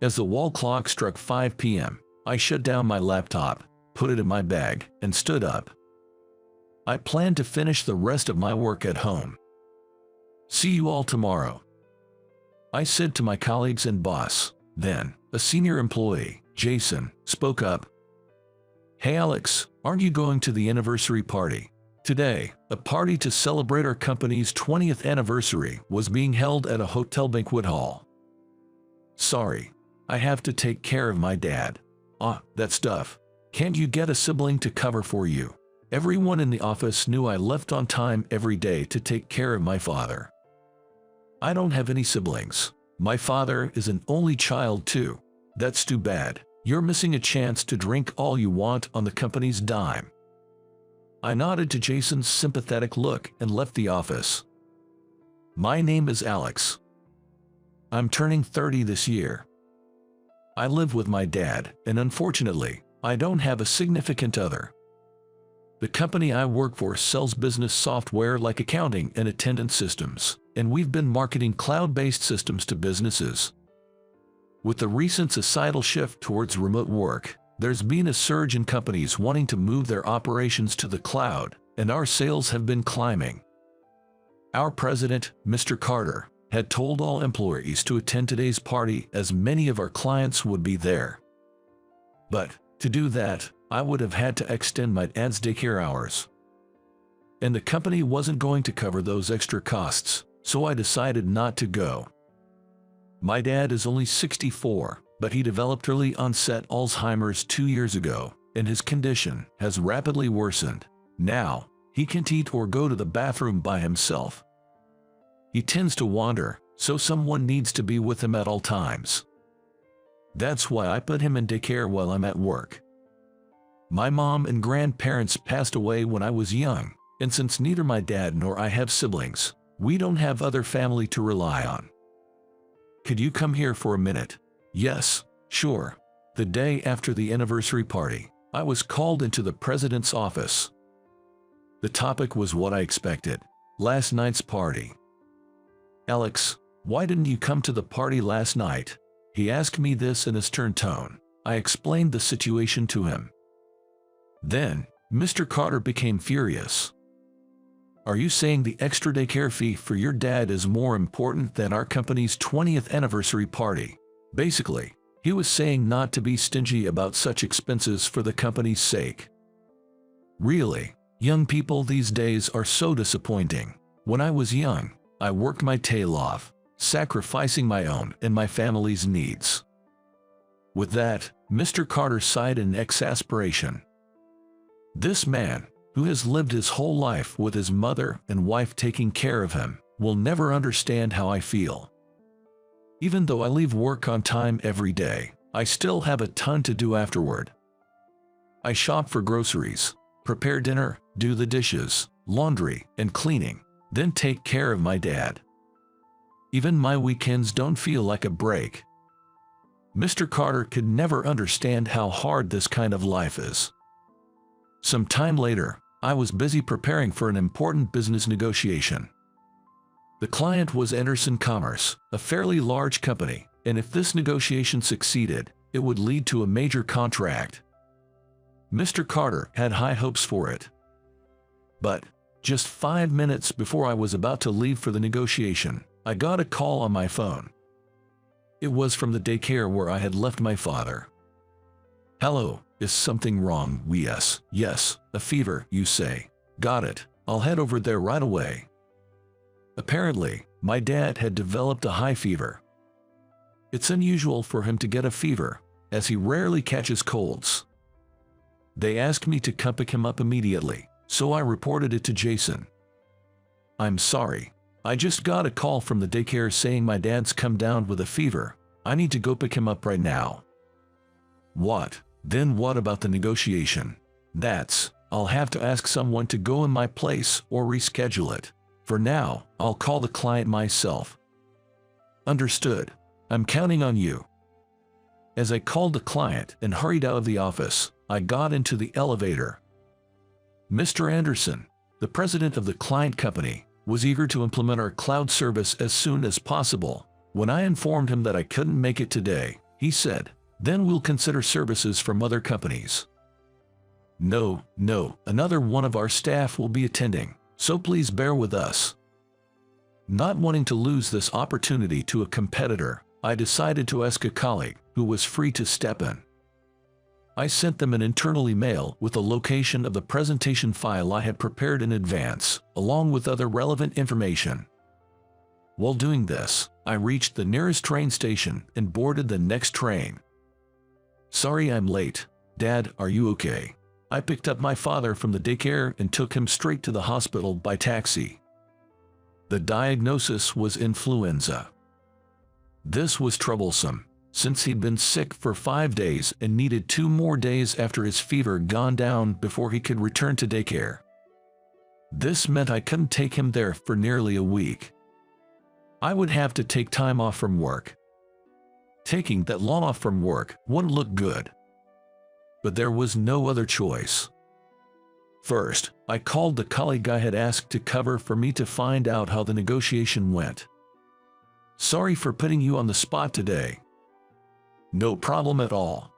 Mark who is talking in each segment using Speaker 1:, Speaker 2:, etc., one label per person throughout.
Speaker 1: As the wall clock struck 5 p.m., I shut down my laptop, put it in my bag, and stood up. I planned to finish the rest of my work at home. "See you all tomorrow," I said to my colleagues and boss. Then, a senior employee, Jason, spoke up. "Hey Alex, aren't you going to the anniversary party? Today, a party to celebrate our company's 20th anniversary was being held at a hotel banquet hall." "Sorry, I have to take care of my dad." That stuff. Can't you get a sibling to cover for you?" Everyone in the office knew I left on time every day to take care of my father. "I don't have any siblings. My father is an only child too." "That's too bad. You're missing a chance to drink all you want on the company's dime." I nodded to Jason's sympathetic look and left the office. My name is Alex. I'm turning 30 this year. I live with my dad, and unfortunately, I don't have a significant other. The company I work for sells business software like accounting and attendance systems, and we've been marketing cloud-based systems to businesses. With the recent societal shift towards remote work, there's been a surge in companies wanting to move their operations to the cloud, and our sales have been climbing. Our president, Mr. Carter, had told all employees to attend today's party as many of our clients would be there. But, to do that, I would have had to extend my dad's daycare hours. And the company wasn't going to cover those extra costs, so I decided not to go. My dad is only 64, but he developed early onset Alzheimer's 2 years ago, and his condition has rapidly worsened. Now, he can't eat or go to the bathroom by himself. He tends to wander, so someone needs to be with him at all times. That's why I put him in daycare while I'm at work. My mom and grandparents passed away when I was young, and since neither my dad nor I have siblings, we don't have other family to rely on. Could you come here for a minute? Yes, sure. The day after the anniversary party, I was called into the president's office. The topic was what I expected: last night's party. "Alex, why didn't you come to the party last night?" He asked me this in a stern tone. I explained the situation to him. Then, Mr. Carter became furious. "Are you saying the extra daycare fee for your dad is more important than our company's 20th anniversary party?" Basically, he was saying not to be stingy about such expenses for the company's sake. Really, young people these days are so disappointing. When I was young, I worked my tail off, sacrificing my own and my family's needs. With that, Mr. Carter sighed in exasperation. This man, who has lived his whole life with his mother and wife taking care of him, will never understand how I feel. Even though I leave work on time every day, I still have a ton to do afterward. I shop for groceries, prepare dinner, do the dishes, laundry, and cleaning, then take care of my dad. Even my weekends don't feel like a break. Mr. Carter could never understand how hard this kind of life is. Some time later, I was busy preparing for an important business negotiation. The client was Anderson Commerce, a fairly large company, and if this negotiation succeeded, it would lead to a major contract. Mr. Carter had high hopes for it. But, just 5 minutes before I was about to leave for the negotiation, I got a call on my phone. It was from the daycare where I had left my father. "Hello, is something wrong?" Yes, a fever, you say. Got it, I'll head over there right away." Apparently, my dad had developed a high fever. It's unusual for him to get a fever, as he rarely catches colds. They asked me to come pick him up immediately, so I reported it to Jason. "I'm sorry. I just got a call from the daycare saying my dad's come down with a fever. I need to go pick him up right now." "What? Then what about the negotiation?" I'll have to ask someone to go in my place or reschedule it. For now, I'll call the client myself." "Understood. I'm counting on you." As I called the client and hurried out of the office, I got into the elevator. Mr. Anderson, the president of the client company, was eager to implement our cloud service as soon as possible. When I informed him that I couldn't make it today, he said. Then we'll consider services from other companies. No, another one of our staff will be attending, so please bear with us. Not wanting to lose this opportunity to a competitor, I decided to ask a colleague who was free to step in. I sent them an internal email with the location of the presentation file I had prepared in advance, along with other relevant information. While doing this, I reached the nearest train station and boarded the next train. Sorry I'm late. Dad, are you okay? I picked up my father from the daycare and took him straight to the hospital by taxi. The diagnosis was influenza. This was troublesome, since he'd been sick for 5 days and needed 2 more days after his fever gone down before he could return to daycare. This meant I couldn't take him there for nearly a week. I would have to take time off from work. Taking that long off from work wouldn't look good. But there was no other choice. First, I called the colleague I had asked to cover for me to find out how the negotiation went. Sorry for putting you on the spot today. No problem at all.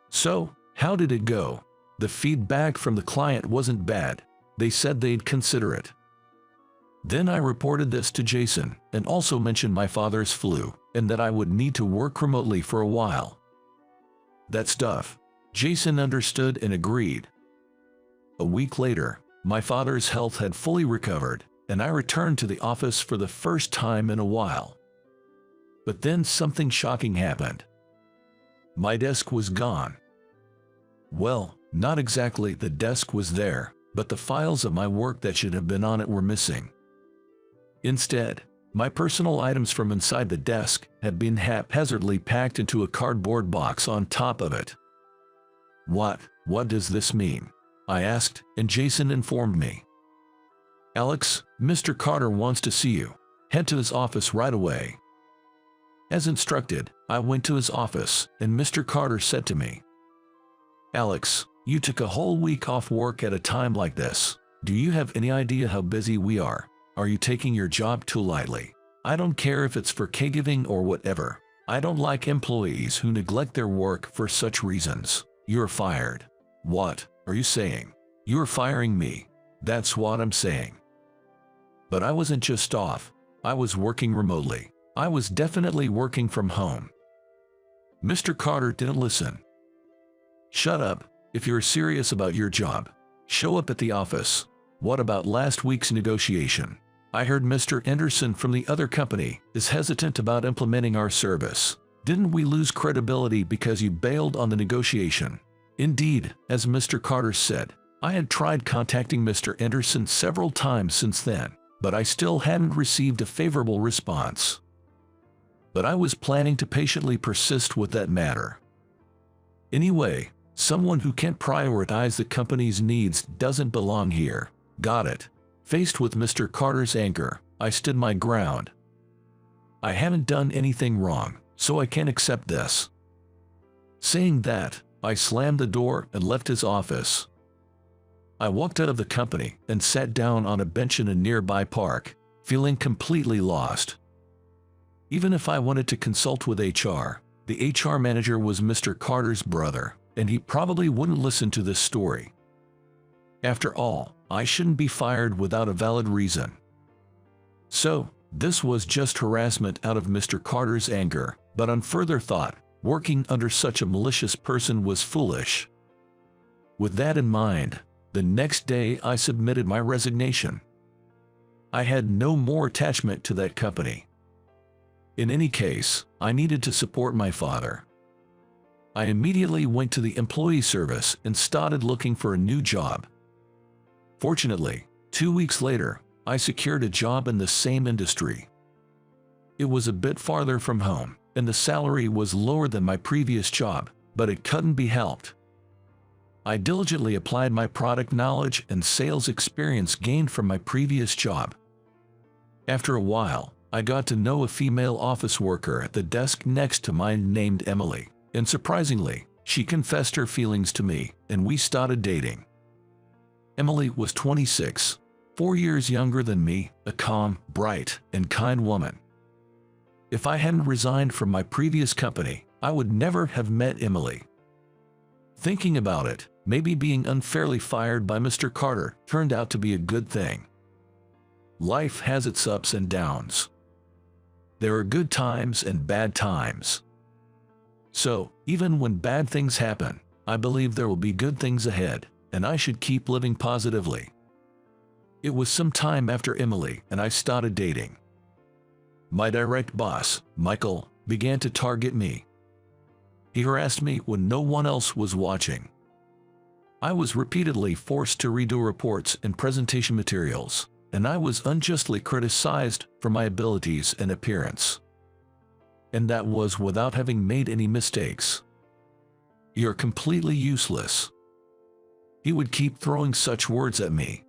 Speaker 1: So, how did it go? The feedback from the client wasn't bad. They said they'd consider it. Then I reported this to Jason and also mentioned my father's flu and that I would need to work remotely for a while. That stuff. Jason understood and agreed. A week later, my father's health had fully recovered, and I returned to the office for the first time in a while. But then something shocking happened. My desk was gone. Well, not exactly the desk was there, but the files of my work that should have been on it were missing. Instead, my personal items from inside the desk had been haphazardly packed into a cardboard box on top of it. What does this mean? I asked, and Jason informed me. Alex, Mr. Carter wants to see you. Head to his office right away. As instructed, I went to his office, and Mr. Carter said to me, Alex, you took a whole week off work at a time like this. Do you have any idea how busy we are? Are you taking your job too lightly? I don't care if it's for caregiving or whatever. I don't like employees who neglect their work for such reasons. You're fired. What are you saying? You're firing me. That's what I'm saying. But I wasn't just off. I was working remotely. I was definitely working from home. Mr. Carter didn't listen. Shut up. If you're serious about your job, show up at the office. What about last week's negotiation? I heard Mr. Anderson from the other company is hesitant about implementing our service. Didn't we lose credibility because you bailed on the negotiation? Indeed, as Mr. Carter said, I had tried contacting Mr. Anderson several times since then, but I still hadn't received a favorable response. But I was planning to patiently persist with that matter. Anyway, someone who can't prioritize the company's needs doesn't belong here. Got it. Faced with Mr. Carter's anger, I stood my ground. I haven't done anything wrong, so I can't accept this. Saying that, I slammed the door and left his office. I walked out of the company and sat down on a bench in a nearby park, feeling completely lost. Even if I wanted to consult with HR, the HR manager was Mr. Carter's brother, and he probably wouldn't listen to this story. After all, I shouldn't be fired without a valid reason. So, this was just harassment out of Mr. Carter's anger, but on further thought, working under such a malicious person was foolish. With that in mind, the next day I submitted my resignation. I had no more attachment to that company. In any case, I needed to support my father. I immediately went to the employee service and started looking for a new job. Fortunately, 2 weeks later, I secured a job in the same industry. It was a bit farther from home, and the salary was lower than my previous job, but it couldn't be helped. I diligently applied my product knowledge and sales experience gained from my previous job. After a while, I got to know a female office worker at the desk next to mine named Emily, and surprisingly, she confessed her feelings to me, and we started dating. Emily was 26, 4 years younger than me, a calm, bright, and kind woman. If I hadn't resigned from my previous company, I would never have met Emily. Thinking about it, maybe being unfairly fired by Mr. Carter turned out to be a good thing. Life has its ups and downs. There are good times and bad times. So, even when bad things happen, I believe there will be good things ahead, and I should keep living positively. It was some time after Emily and I started dating. My direct boss, Michael, began to target me. He harassed me when no one else was watching. I was repeatedly forced to redo reports and presentation materials, and I was unjustly criticized for my abilities and appearance. And that was without having made any mistakes. "You're completely useless." He would keep throwing such words at me.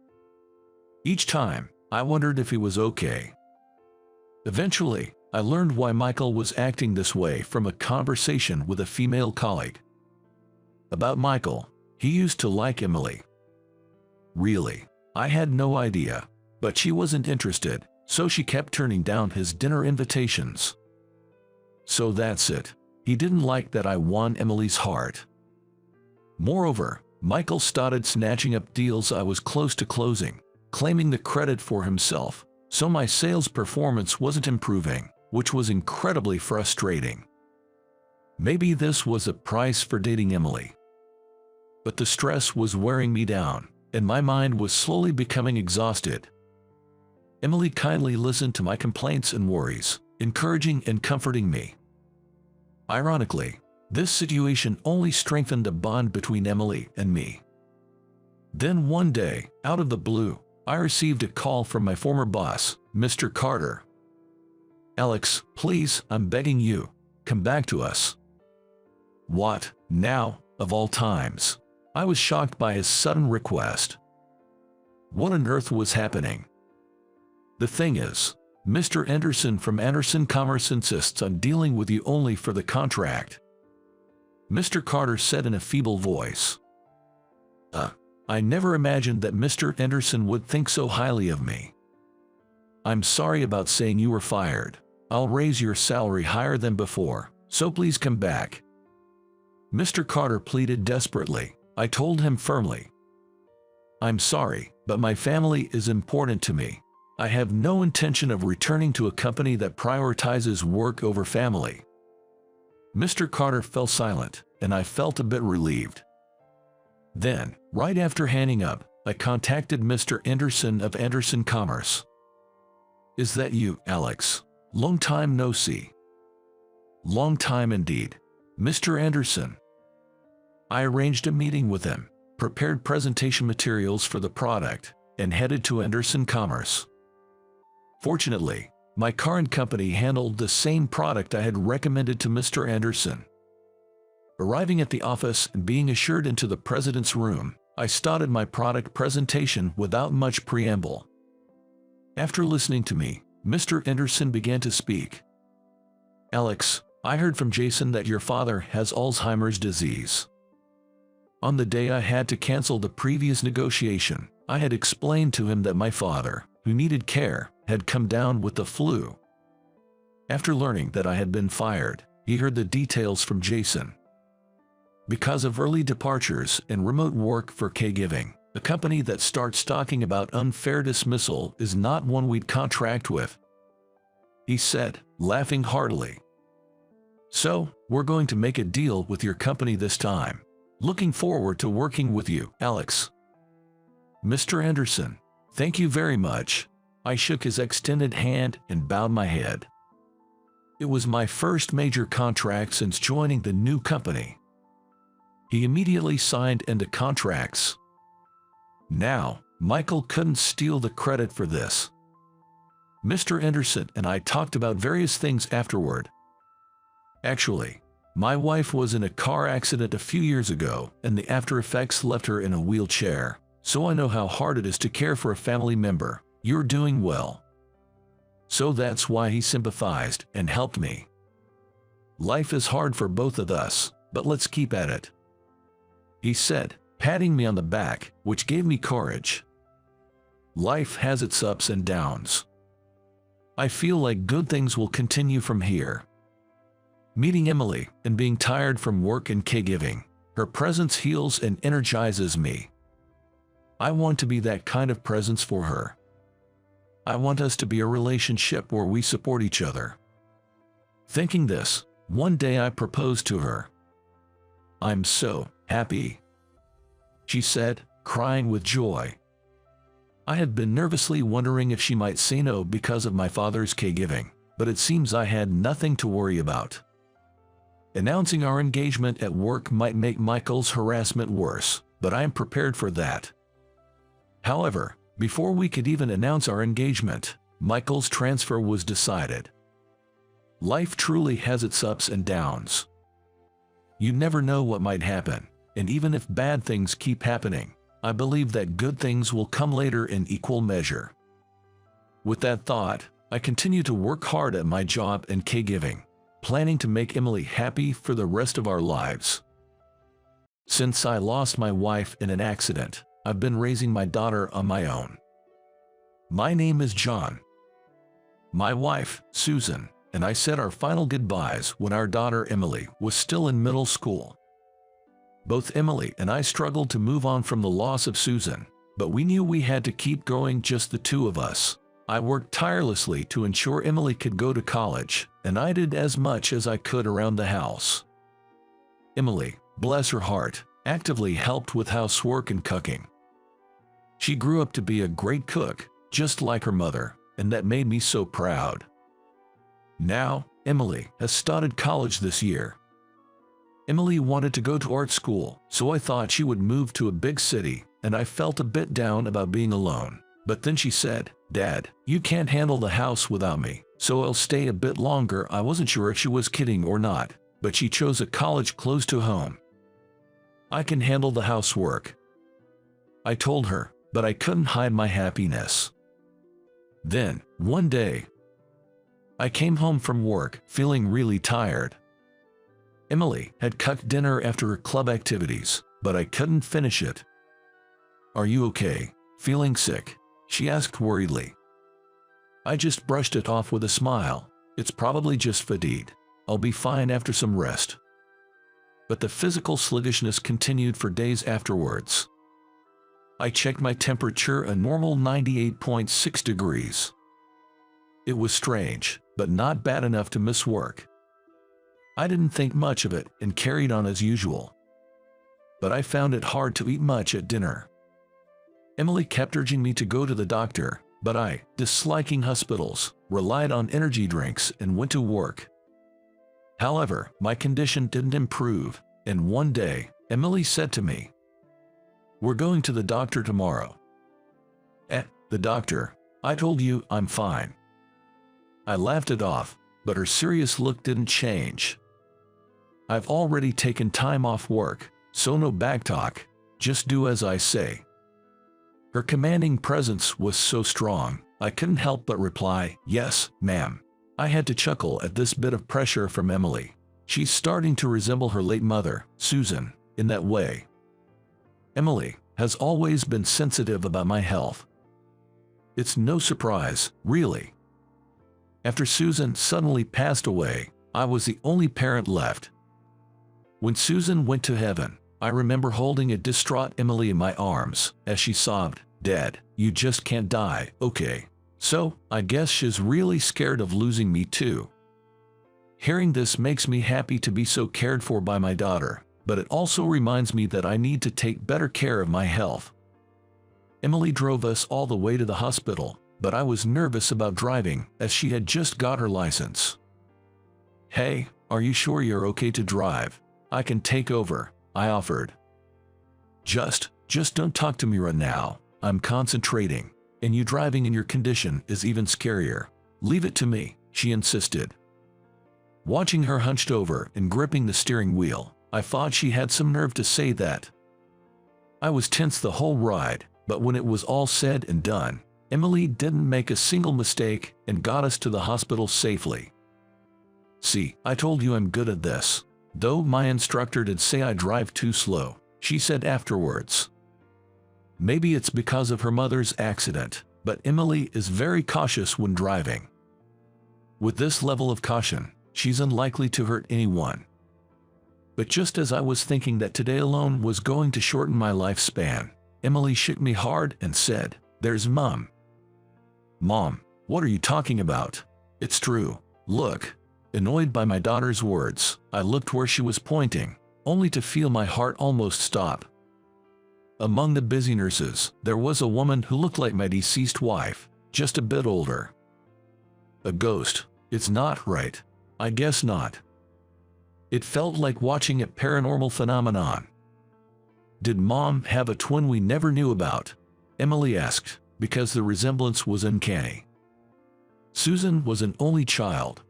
Speaker 1: Each time, I wondered if he was okay. Eventually, I learned why Michael was acting this way from a conversation with a female colleague. About Michael, he used to like Emily. Really, I had no idea, but she wasn't interested, so she kept turning down his dinner invitations. So that's it. He didn't like that I won Emily's heart. Moreover, Michael started snatching up deals I was close to closing, claiming the credit for himself, so my sales performance wasn't improving, which was incredibly frustrating. Maybe this was a price for dating Emily. But the stress was wearing me down, and my mind was slowly becoming exhausted. Emily kindly listened to my complaints and worries, encouraging and comforting me. Ironically, this situation only strengthened a bond between Emily and me. Then one day, out of the blue, I received a call from my former boss, Mr. Carter. "Alex, please, I'm begging you, come back to us." What, now, of all times? I was shocked by his sudden request. What on earth was happening? The thing is, Mr. Anderson from Anderson Commerce insists on dealing with you only for the contract, Mr. Carter said in a feeble voice. I never imagined that Mr. Anderson would think so highly of me. "I'm sorry about saying you were fired. I'll raise your salary higher than before, so please come back." Mr. Carter pleaded desperately. I told him firmly, "I'm sorry, but my family is important to me. I have no intention of returning to a company that prioritizes work over family." Mr. Carter fell silent, and I felt a bit relieved. Then, right after hanging up, I contacted Mr. Anderson of Anderson Commerce. "Is that you, Alex? Long time no see." "Long time indeed, Mr. Anderson." I arranged a meeting with him, prepared presentation materials for the product, and headed to Anderson Commerce. Fortunately, my current company handled the same product I had recommended to Mr. Anderson. Arriving at the office and being ushered into the president's room, I started my product presentation without much preamble. After listening to me, Mr. Anderson began to speak. "Alex, I heard from Jason that your father has Alzheimer's disease. On the day I had to cancel the previous negotiation, I had explained to him that my father, who needed care, had come down with the flu. After learning that I had been fired, he heard the details from Jason. Because of early departures and remote work for caregiving, a company that starts talking about unfair dismissal is not one we'd contract with," he said, laughing heartily. "So, we're going to make a deal with your company this time. Looking forward to working with you, Alex." "Mr. Anderson, thank you very much." I shook his extended hand and bowed my head. It was my first major contract since joining the new company. He immediately signed into contracts. Now, Michael couldn't steal the credit for this. Mr. Anderson and I talked about various things afterward. Actually, my wife was in a car accident a few years ago, and the after effects left her in a wheelchair, so I know how hard it is to care for a family member. "You're doing well." So that's why he sympathized and helped me. "Life is hard for both of us, but let's keep at it," he said, patting me on the back, which gave me courage. Life has its ups and downs. I feel like good things will continue from here. Meeting Emily and being tired from work and caregiving, her presence heals and energizes me. I want to be that kind of presence for her. I want us to be a relationship where we support each other. Thinking this, one day I proposed to her. "I'm so happy," she said, crying with joy. I had been nervously wondering if she might say no because of my father's caregiving, but it seems I had nothing to worry about. Announcing our engagement at work might make Michael's harassment worse, but I am prepared for that. However, before we could even announce our engagement, Michael's transfer was decided. Life truly has its ups and downs. You never know what might happen, and even if bad things keep happening, I believe that good things will come later in equal measure. With that thought, I continue to work hard at my job and caregiving, planning to make Emily happy for the rest of our lives. Since I lost my wife in an accident, I've been raising my daughter on my own. My name is John. My wife, Susan, and I said our final goodbyes when our daughter Emily was still in middle school. Both Emily and I struggled to move on from the loss of Susan, but we knew we had to keep going, just the two of us. I worked tirelessly to ensure Emily could go to college, and I did as much as I could around the house. Emily, bless her heart, actively helped with housework and cooking. She grew up to be a great cook, just like her mother, and that made me so proud. Now, Emily has started college this year. Emily wanted to go to art school, so I thought she would move to a big city, and I felt a bit down about being alone. But then she said, "Dad, you can't handle the house without me, so I'll stay a bit longer." I wasn't sure if she was kidding or not, but she chose a college close to home. "I can handle the housework," I told her, but I couldn't hide my happiness. Then, one day, I came home from work feeling really tired. Emily had cooked dinner after her club activities, but I couldn't finish it. "Are you okay? Feeling sick?" she asked worriedly. I just brushed it off with a smile. "It's probably just fatigue. I'll be fine after some rest." But the physical sluggishness continued for days afterwards. I checked my temperature, a normal 98.6 degrees. It was strange, but not bad enough to miss work. I didn't think much of it and carried on as usual. But I found it hard to eat much at dinner. Emily kept urging me to go to the doctor, but I, disliking hospitals, relied on energy drinks and went to work. However, my condition didn't improve, and one day, Emily said to me, "We're going to the doctor tomorrow." The doctor? I told you I'm fine." I laughed it off, but her serious look didn't change. "I've already taken time off work, so no backtalk, just do as I say." Her commanding presence was so strong, I couldn't help but reply, "Yes, ma'am." I had to chuckle at this bit of pressure from Emily. She's starting to resemble her late mother, Susan, in that way. Emily has always been sensitive about my health. It's no surprise, really. After Susan suddenly passed away, I was the only parent left. When Susan went to heaven, I remember holding a distraught Emily in my arms as she sobbed, "Dad, you just can't die, okay?" So, I guess she's really scared of losing me too. Hearing this makes me happy to be so cared for by my daughter, but it also reminds me that I need to take better care of my health. Emily drove us all the way to the hospital, but I was nervous about driving as she had just got her license. "Hey, are you sure you're okay to drive? I can take over," I offered. Just don't talk to me right now. I'm concentrating, and you driving in your condition is even scarier. Leave it to me," she insisted. Watching her hunched over and gripping the steering wheel, I thought she had some nerve to say that. I was tense the whole ride, but when it was all said and done, Emily didn't make a single mistake and got us to the hospital safely. "See, I told you I'm good at this. Though my instructor did say I drive too slow," she said afterwards. Maybe it's because of her mother's accident, but Emily is very cautious when driving. With this level of caution, she's unlikely to hurt anyone. But just as I was thinking that today alone was going to shorten my lifespan, Emily shook me hard and said, "There's Mom." "Mom, what are you talking about? It's true. Look." Annoyed by my daughter's words, I looked where she was pointing, only to feel my heart almost stop. Among the busy nurses, there was a woman who looked like my deceased wife, just a bit older. A ghost. It's not right. I guess not. It felt like watching a paranormal phenomenon. "Did Mom have a twin we never knew about?" Emily asked, because the resemblance was uncanny. "Susan was an only child.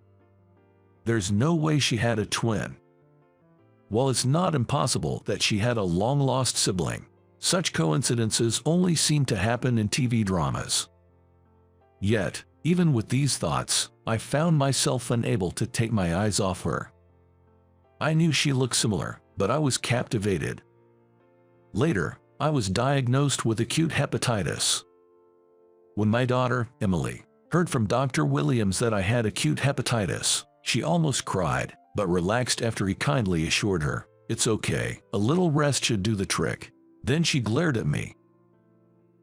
Speaker 1: There's no way she had a twin. While it's not impossible that she had a long-lost sibling, such coincidences only seem to happen in TV dramas." Yet, even with these thoughts, I found myself unable to take my eyes off her. I knew she looked similar, but I was captivated. Later, I was diagnosed with acute hepatitis. When my daughter, Emily, heard from Dr. Williams that I had acute hepatitis, she almost cried, but relaxed after he kindly assured her, "It's okay, a little rest should do the trick." Then she glared at me.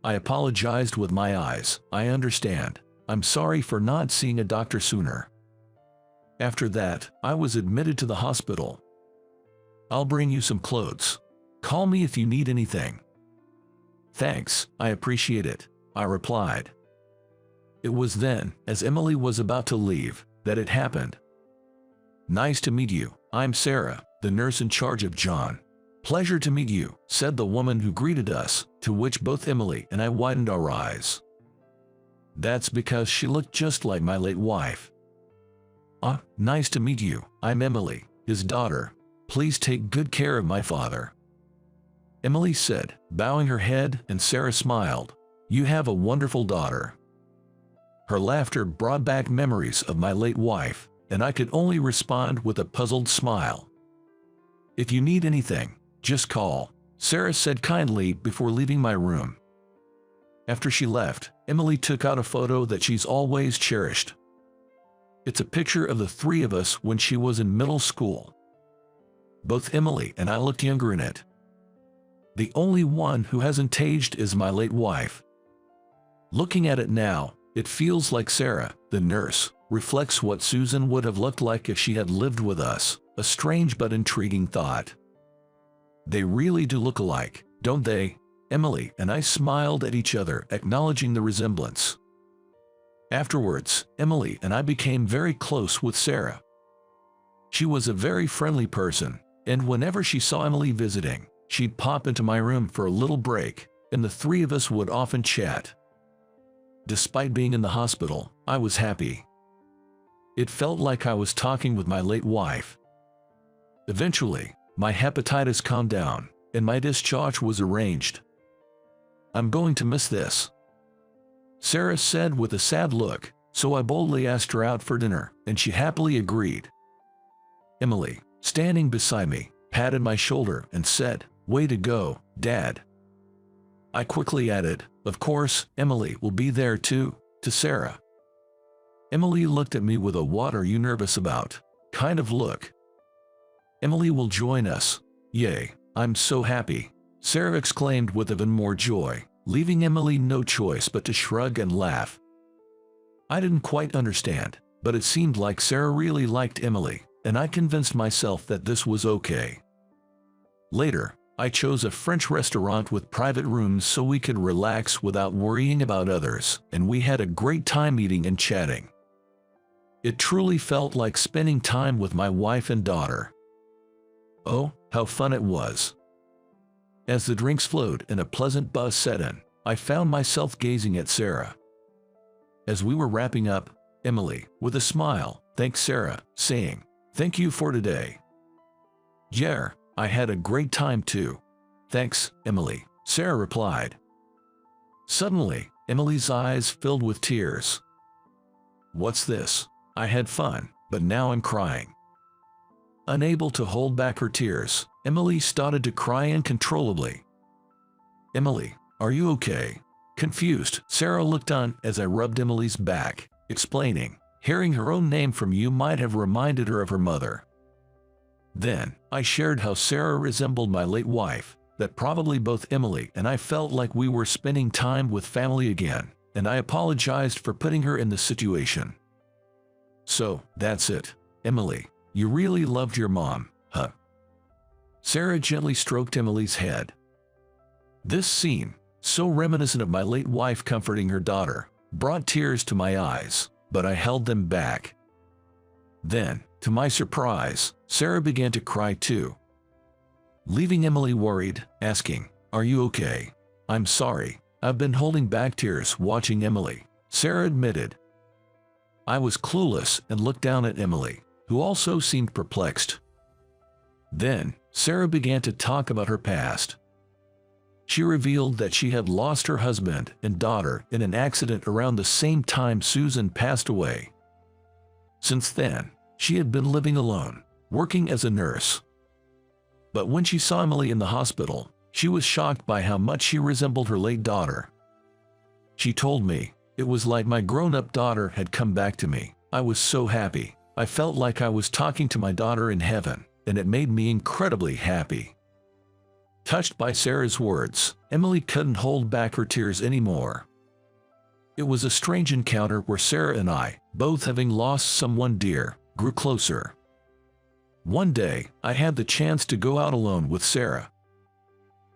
Speaker 1: I apologized with my eyes. "I understand. I'm sorry for not seeing a doctor sooner." After that, I was admitted to the hospital. "I'll bring you some clothes. Call me if you need anything." "Thanks, I appreciate it," I replied. It was then, as Emily was about to leave, that it happened. "Nice to meet you. I'm Sarah, the nurse in charge of John." "Pleasure to meet you," said the woman who greeted us, to which both Emily and I widened our eyes. That's because she looked just like my late wife. Nice to meet you. I'm Emily, his daughter. Please take good care of my father," Emily said, bowing her head, and Sarah smiled. "You have a wonderful daughter." Her laughter brought back memories of my late wife, and I could only respond with a puzzled smile. "If you need anything, just call," Sarah said kindly before leaving my room. After she left, Emily took out a photo that she's always cherished. It's a picture of the three of us when she was in middle school. Both Emily and I looked younger in it. The only one who hasn't aged is my late wife. Looking at it now, it feels like Sarah, the nurse, reflects what Susan would have looked like if she had lived with us, a strange but intriguing thought. They really do look alike, don't they? Emily and I smiled at each other, acknowledging the resemblance. Afterwards, Emily and I became very close with Sarah. She was a very friendly person, and whenever she saw Emily visiting, she'd pop into my room for a little break, and the three of us would often chat. Despite being in the hospital, I was happy. It felt like I was talking with my late wife. Eventually, my hepatitis calmed down, and my discharge was arranged. "I'm going to miss this," Sarah said with a sad look, so I boldly asked her out for dinner, and she happily agreed. Emily, standing beside me, patted my shoulder and said, "Way to go, Dad." I quickly added, "Of course, Emily will be there too," to Sarah. Emily looked at me with a "what are you nervous about" kind of look. "Emily will join us." "Yay, I'm so happy," Sarah exclaimed with even more joy, leaving Emily no choice but to shrug and laugh. I didn't quite understand, but it seemed like Sarah really liked Emily, and I convinced myself that this was okay. Later, I chose a French restaurant with private rooms so we could relax without worrying about others, and we had a great time eating and chatting. It truly felt like spending time with my wife and daughter. Oh, how fun it was. As the drinks flowed and a pleasant buzz set in, I found myself gazing at Sarah. As we were wrapping up, Emily, with a smile, thanked Sarah, saying, "Thank you for today." "Yeah, I had a great time too." "Thanks, Emily," Sarah replied. Suddenly, Emily's eyes filled with tears. "What's this? I had fun, but now I'm crying." Unable to hold back her tears, Emily started to cry uncontrollably. "Emily, are you okay?" Confused, Sarah looked on as I rubbed Emily's back, explaining, Hearing her own name from you might have reminded her of her mother. Then, I shared how Sarah resembled my late wife, that probably both Emily and I felt like we were spending time with family again, and I apologized for putting her in the situation. So, that's it, Emily. You really loved your mom, huh? Sarah gently stroked Emily's head. This scene, so reminiscent of my late wife comforting her daughter, brought tears to my eyes, but I held them back. Then, to my surprise, Sarah began to cry too, leaving Emily worried, asking, "Are you okay?" "I'm sorry, I've been holding back tears watching Emily," Sarah admitted. I was clueless and looked down at Emily, who also seemed perplexed. Then, Sarah began to talk about her past. She revealed that she had lost her husband and daughter in an accident around the same time Susan passed away. Since then, she had been living alone, working as a nurse. But when she saw Emily in the hospital, she was shocked by how much she resembled her late daughter. She told me, "It was like my grown-up daughter had come back to me. I was so happy. I felt like I was talking to my daughter in heaven, and it made me incredibly happy." Touched by Sarah's words, Emily couldn't hold back her tears anymore. It was a strange encounter where Sarah and I, both having lost someone dear, grew closer. One day, I had the chance to go out alone with Sarah.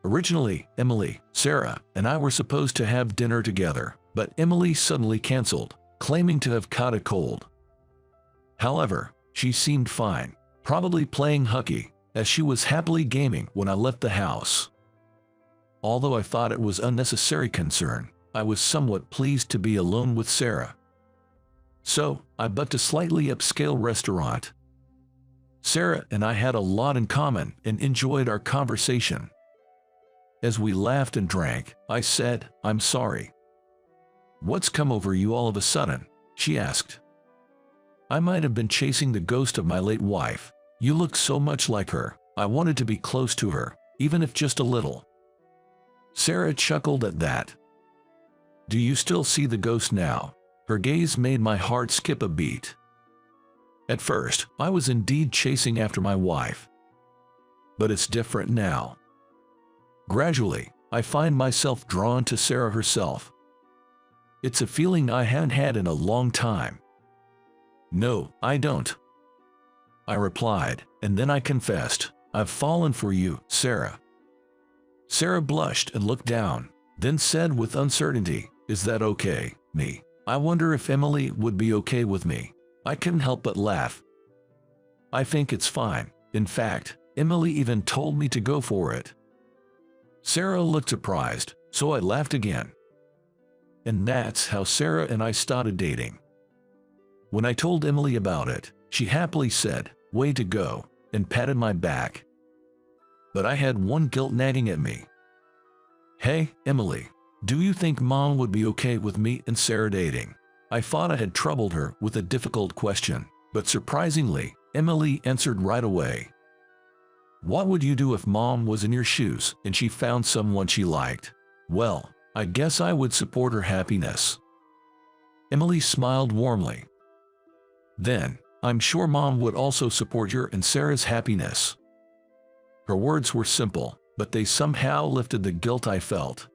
Speaker 1: Originally, Emily, Sarah, and I were supposed to have dinner together, but Emily suddenly canceled, claiming to have caught a cold. However, she seemed fine, probably playing hooky, as she was happily gaming when I left the house. Although I thought it was unnecessary concern, I was somewhat pleased to be alone with Sarah. So, I booked a slightly upscale restaurant. Sarah and I had a lot in common and enjoyed our conversation. As we laughed and drank, I said, "I'm sorry." "What's come over you all of a sudden?" she asked. "I might have been chasing the ghost of my late wife. You look so much like her. I wanted to be close to her, even if just a little." Sarah chuckled at that. "Do you still see the ghost now?" Her gaze made my heart skip a beat. At first, I was indeed chasing after my wife. But it's different now. Gradually, I find myself drawn to Sarah herself. It's a feeling I haven't had in a long time. "No, I don't," I replied, and then I confessed, "I've fallen for you, Sarah." Sarah blushed and looked down, then said with uncertainty, "Is that okay, me? I wonder if Emily would be okay with me." I couldn't help but laugh. "I think it's fine. In fact, Emily even told me to go for it." Sarah looked surprised, so I laughed again. And that's how Sarah and I started dating. When I told Emily about it, she happily said, "Way to go," and patted my back. But I had one guilt nagging at me. "Hey, Emily, do you think Mom would be okay with me and Sarah dating?" I thought I had troubled her with a difficult question, but surprisingly, Emily answered right away. "What would you do if Mom was in your shoes and she found someone she liked?" "Well, I guess I would support her happiness." Emily smiled warmly. "Then, I'm sure Mom would also support your and Sarah's happiness." Her words were simple, but they somehow lifted the guilt I felt.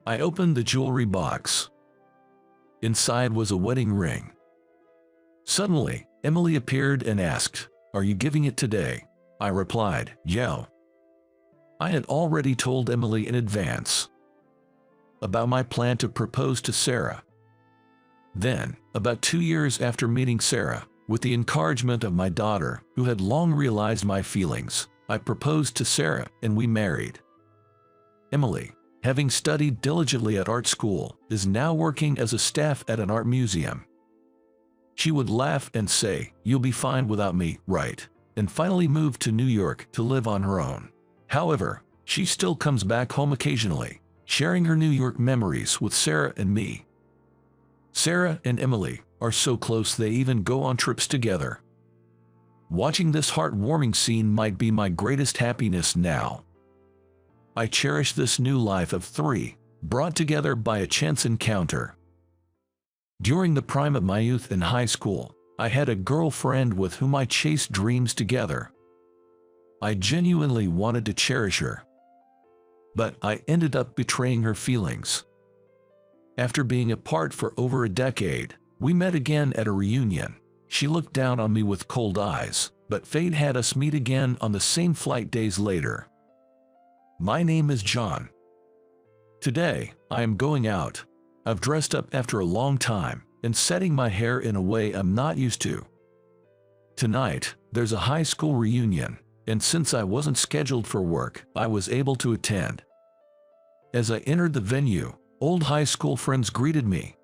Speaker 1: I opened the jewelry box. Inside was a wedding ring. Suddenly, Emily appeared and asked, "Are you giving it today?" I replied, "Yeah." I had already told Emily in advance about my plan to propose to Sarah. Then, about 2 years after meeting Sarah, with the encouragement of my daughter, who had long realized my feelings, I proposed to Sarah and we married. Emily, having studied diligently at art school, is now working as a staff at an art museum. She would laugh and say, "You'll be fine without me, right?" and finally moved to New York to live on her own. However, she still comes back home occasionally, sharing her New York memories with Sarah and me. Sarah and Emily are so close they even go on trips together. Watching this heartwarming scene might be my greatest happiness now. I cherish this new life of 3, brought together by a chance encounter. During the prime of my youth in high school, I had a girlfriend with whom I chased dreams together. I genuinely wanted to cherish her, but I ended up betraying her feelings. After being apart for over a decade, we met again at a reunion. She looked down on me with cold eyes, but fate had us meet again on the same flight days later. My name is John. Today, I am going out. I've dressed up after a long time and setting my hair in a way I'm not used to. Tonight, there's a high school reunion, and since I wasn't scheduled for work, I was able to attend. As I entered the venue, old high school friends greeted me.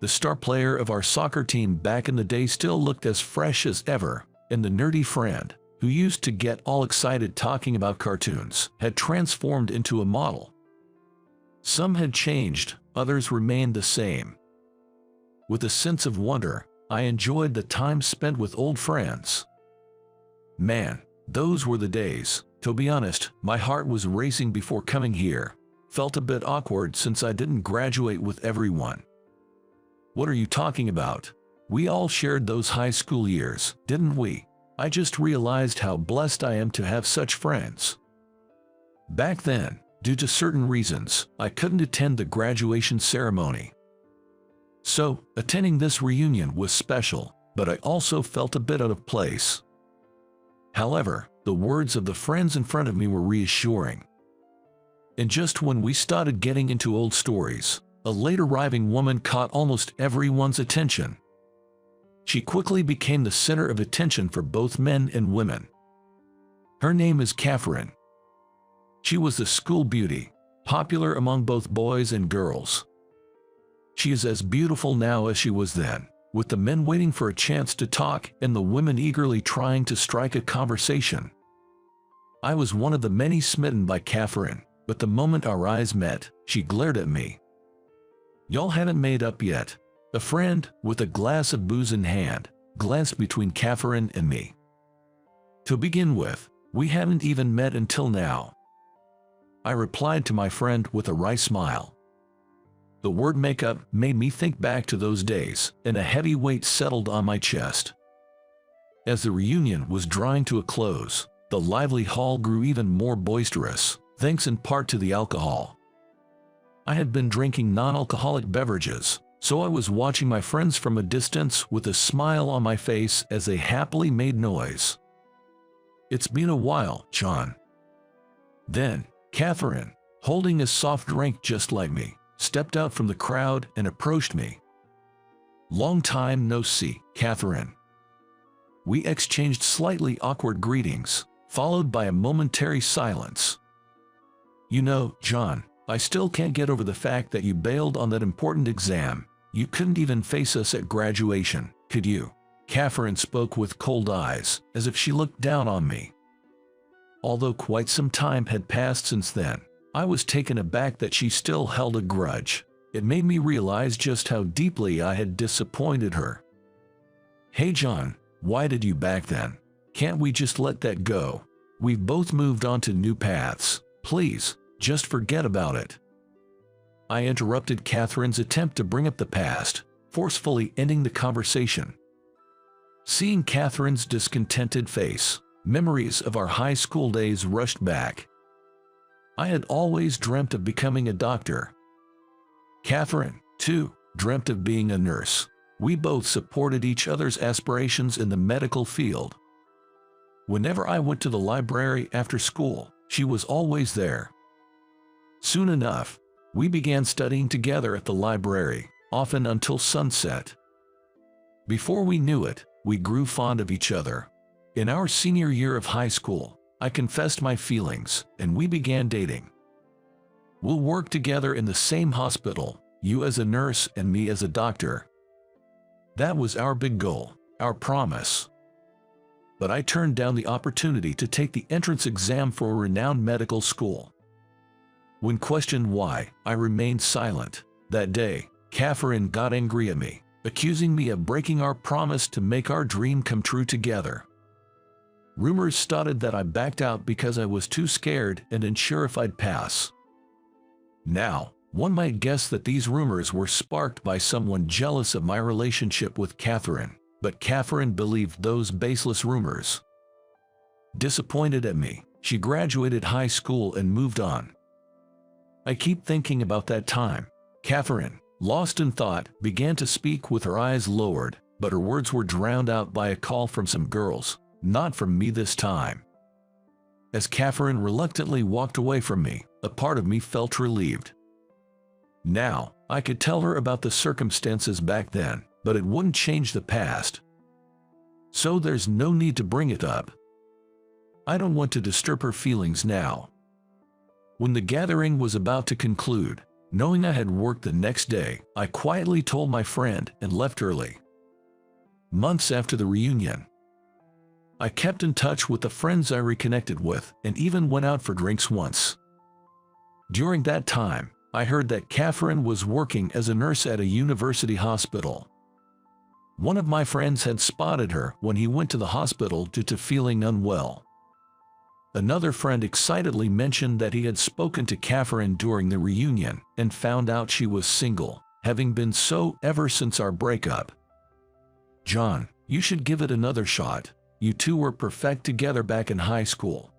Speaker 1: The star player of our soccer team back in the day still looked as fresh as ever, and the nerdy friend, who used to get all excited talking about cartoons, had transformed into a model. Some had changed, others remained the same. With a sense of wonder, I enjoyed the time spent with old friends. Man, those were the days. To be honest, my heart was racing before coming here. Felt a bit awkward since I didn't graduate with everyone. What are you talking about? We all shared those high school years, didn't we? I just realized how blessed I am to have such friends. Back then, due to certain reasons, I couldn't attend the graduation ceremony. So, attending this reunion was special, but I also felt a bit out of place. However, the words of the friends in front of me were reassuring. And just when we started getting into old stories, a late arriving woman caught almost everyone's attention. She quickly became the center of attention for both men and women. Her name is Catherine. She was the school beauty, popular among both boys and girls. She is as beautiful now as she was then, with the men waiting for a chance to talk and the women eagerly trying to strike a conversation. I was one of the many smitten by Catherine, but the moment our eyes met, she glared at me. Y'all hadn't made up yet. A friend, with a glass of booze in hand, glanced between Catherine and me. To begin with, we hadn't even met until now. I replied to my friend with a wry smile. The word makeup made me think back to those days, and a heavy weight settled on my chest. As the reunion was drawing to a close, the lively hall grew even more boisterous, thanks in part to the alcohol. I had been drinking non-alcoholic beverages, so I was watching my friends from a distance with a smile on my face as they happily made noise. It's been a while, John. Then, Catherine, holding a soft drink just like me, stepped out from the crowd and approached me. Long time no see, Catherine. We exchanged slightly awkward greetings, followed by a momentary silence. You know, John, I still can't get over the fact that you bailed on that important exam. You couldn't even face us at graduation, could you? Catherine spoke with cold eyes, as if she looked down on me. Although quite some time had passed since then, I was taken aback that she still held a grudge. It made me realize just how deeply I had disappointed her. Hey John, why did you back then? Can't we just let that go? We've both moved on to new paths. Please, just forget about it. I interrupted Catherine's attempt to bring up the past, forcefully ending the conversation. Seeing Catherine's discontented face, memories of our high school days rushed back. I had always dreamt of becoming a doctor. Catherine, too, dreamt of being a nurse. We both supported each other's aspirations in the medical field. Whenever I went to the library after school, she was always there. Soon enough, we began studying together at the library, often until sunset. Before we knew it, we grew fond of each other. In our senior year of high school, I confessed my feelings, and we began dating. We'll work together in the same hospital, you as a nurse and me as a doctor. That was our big goal, our promise. But I turned down the opportunity to take the entrance exam for a renowned medical school. When questioned why, I remained silent. That day, Catherine got angry at me, accusing me of breaking our promise to make our dream come true together. Rumors started that I backed out because I was too scared and unsure if I'd pass. Now, One might guess that these rumors were sparked by someone jealous of my relationship with Catherine, but Catherine believed those baseless rumors. Disappointed at me, she graduated high school and moved on. I keep thinking about that time. Catherine, lost in thought, began to speak with her eyes lowered, but her words were drowned out by a call from some girls, not from me this time. As Catherine reluctantly walked away from me, a part of me felt relieved. Now, I could tell her about the circumstances back then, but it wouldn't change the past. So there's no need to bring it up. I don't want to disturb her feelings now. When the gathering was about to conclude, knowing I had work the next day, I quietly told my friend and left early. Months after the reunion, I kept in touch with the friends I reconnected with and even went out for drinks once. During that time, I heard that Catherine was working as a nurse at a university hospital. One of my friends had spotted her when he went to the hospital due to feeling unwell. Another friend excitedly mentioned that he had spoken to Catherine during the reunion and found out she was single, having been so ever since our breakup. "John, you should give it another shot. You two were perfect together back in high school."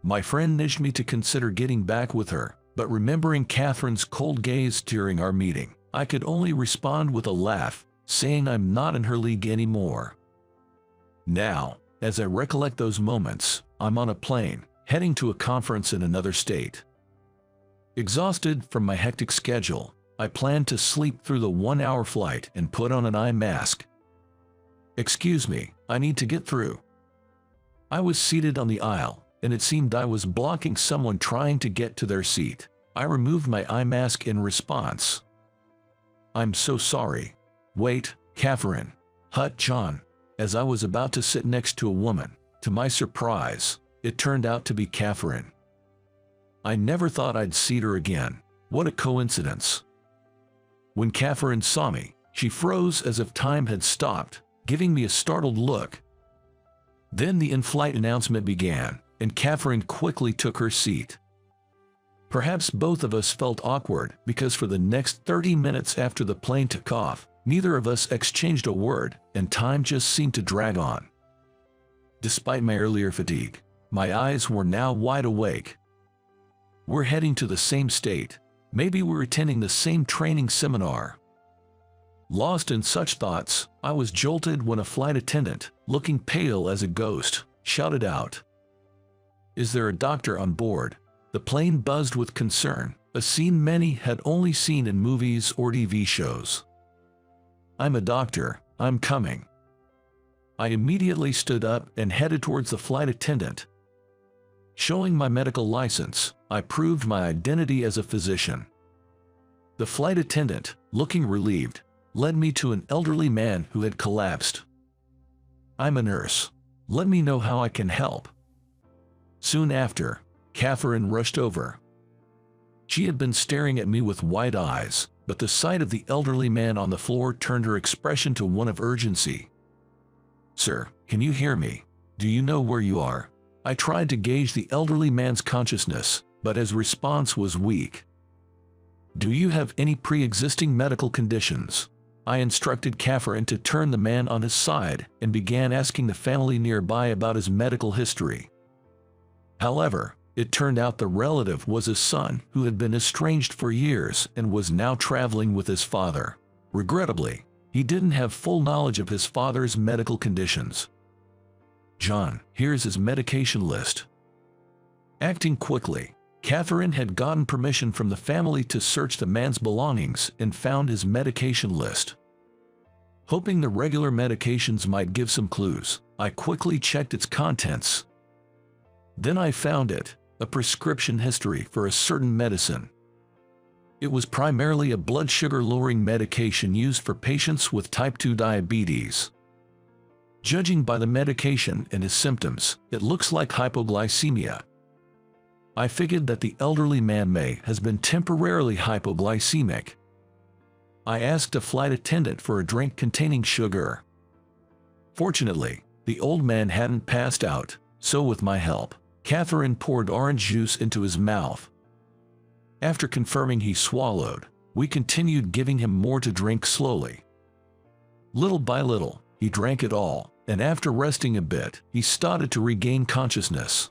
Speaker 1: My friend nudged me to consider getting back with her, but remembering Catherine's cold gaze during our meeting, I could only respond with a laugh, saying I'm not in her league anymore. Now, as I recollect those moments, I'm on a plane, heading to a conference in another state. Exhausted from my hectic schedule, I planned to sleep through the 1-hour flight and put on an eye mask. "Excuse me, I need to get through." I was seated on the aisle, and it seemed I was blocking someone trying to get to their seat. I removed my eye mask in response. "I'm so sorry." "Wait, Catherine." "Hut, John." As I was about to sit next to a woman, to my surprise, it turned out to be Catherine. I never thought I'd see her again. What a coincidence. When Catherine saw me, she froze as if time had stopped, giving me a startled look. Then the in-flight announcement began, and Catherine quickly took her seat. Perhaps both of us felt awkward because for the next 30 minutes after the plane took off, neither of us exchanged a word, and time just seemed to drag on. Despite my earlier fatigue, my eyes were now wide awake. We're heading to the same state. Maybe we're attending the same training seminar. Lost in such thoughts, I was jolted when a flight attendant, looking pale as a ghost, shouted out, "Is there a doctor on board?" The plane buzzed with concern, a scene many had only seen in movies or TV shows. "I'm a doctor, I'm coming." I immediately stood up and headed towards the flight attendant. Showing my medical license, I proved my identity as a physician. The flight attendant, looking relieved, led me to an elderly man who had collapsed. "I'm a nurse. Let me know how I can help." Soon after, Catherine rushed over. She had been staring at me with wide eyes, but the sight of the elderly man on the floor turned her expression to one of urgency. "Sir, can you hear me? Do you know where you are?" I tried to gauge the elderly man's consciousness, but his response was weak. "Do you have any pre-existing medical conditions?" I instructed Catherine to turn the man on his side and began asking the family nearby about his medical history. However, it turned out the relative was his son who had been estranged for years and was now traveling with his father. Regrettably, he didn't have full knowledge of his father's medical conditions. "John, here's his medication list." Acting quickly, Catherine had gotten permission from the family to search the man's belongings and found his medication list. Hoping the regular medications might give some clues, I quickly checked its contents. Then I found it, a prescription history for a certain medicine. It was primarily a blood sugar-lowering medication used for patients with type 2 diabetes. Judging by the medication and his symptoms, it looks like hypoglycemia. I figured that the elderly man has been temporarily hypoglycemic. I asked a flight attendant for a drink containing sugar. Fortunately, the old man hadn't passed out, so with my help, Catherine poured orange juice into his mouth. After confirming he swallowed, we continued giving him more to drink slowly. Little by little, he drank it all, and after resting a bit, he started to regain consciousness.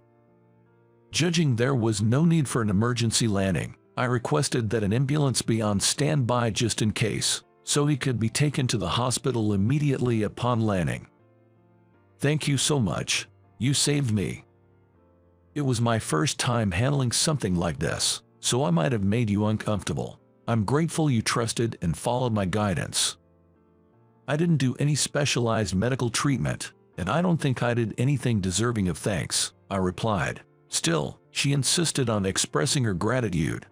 Speaker 1: Judging there was no need for an emergency landing, I requested that an ambulance be on standby just in case, so he could be taken to the hospital immediately upon landing. "Thank you so much. You saved me. It was my first time handling something like this, so I might have made you uncomfortable. I'm grateful you trusted and followed my guidance. I didn't do any specialized medical treatment, and I don't think I did anything deserving of thanks," I replied. Still, she insisted on expressing her gratitude.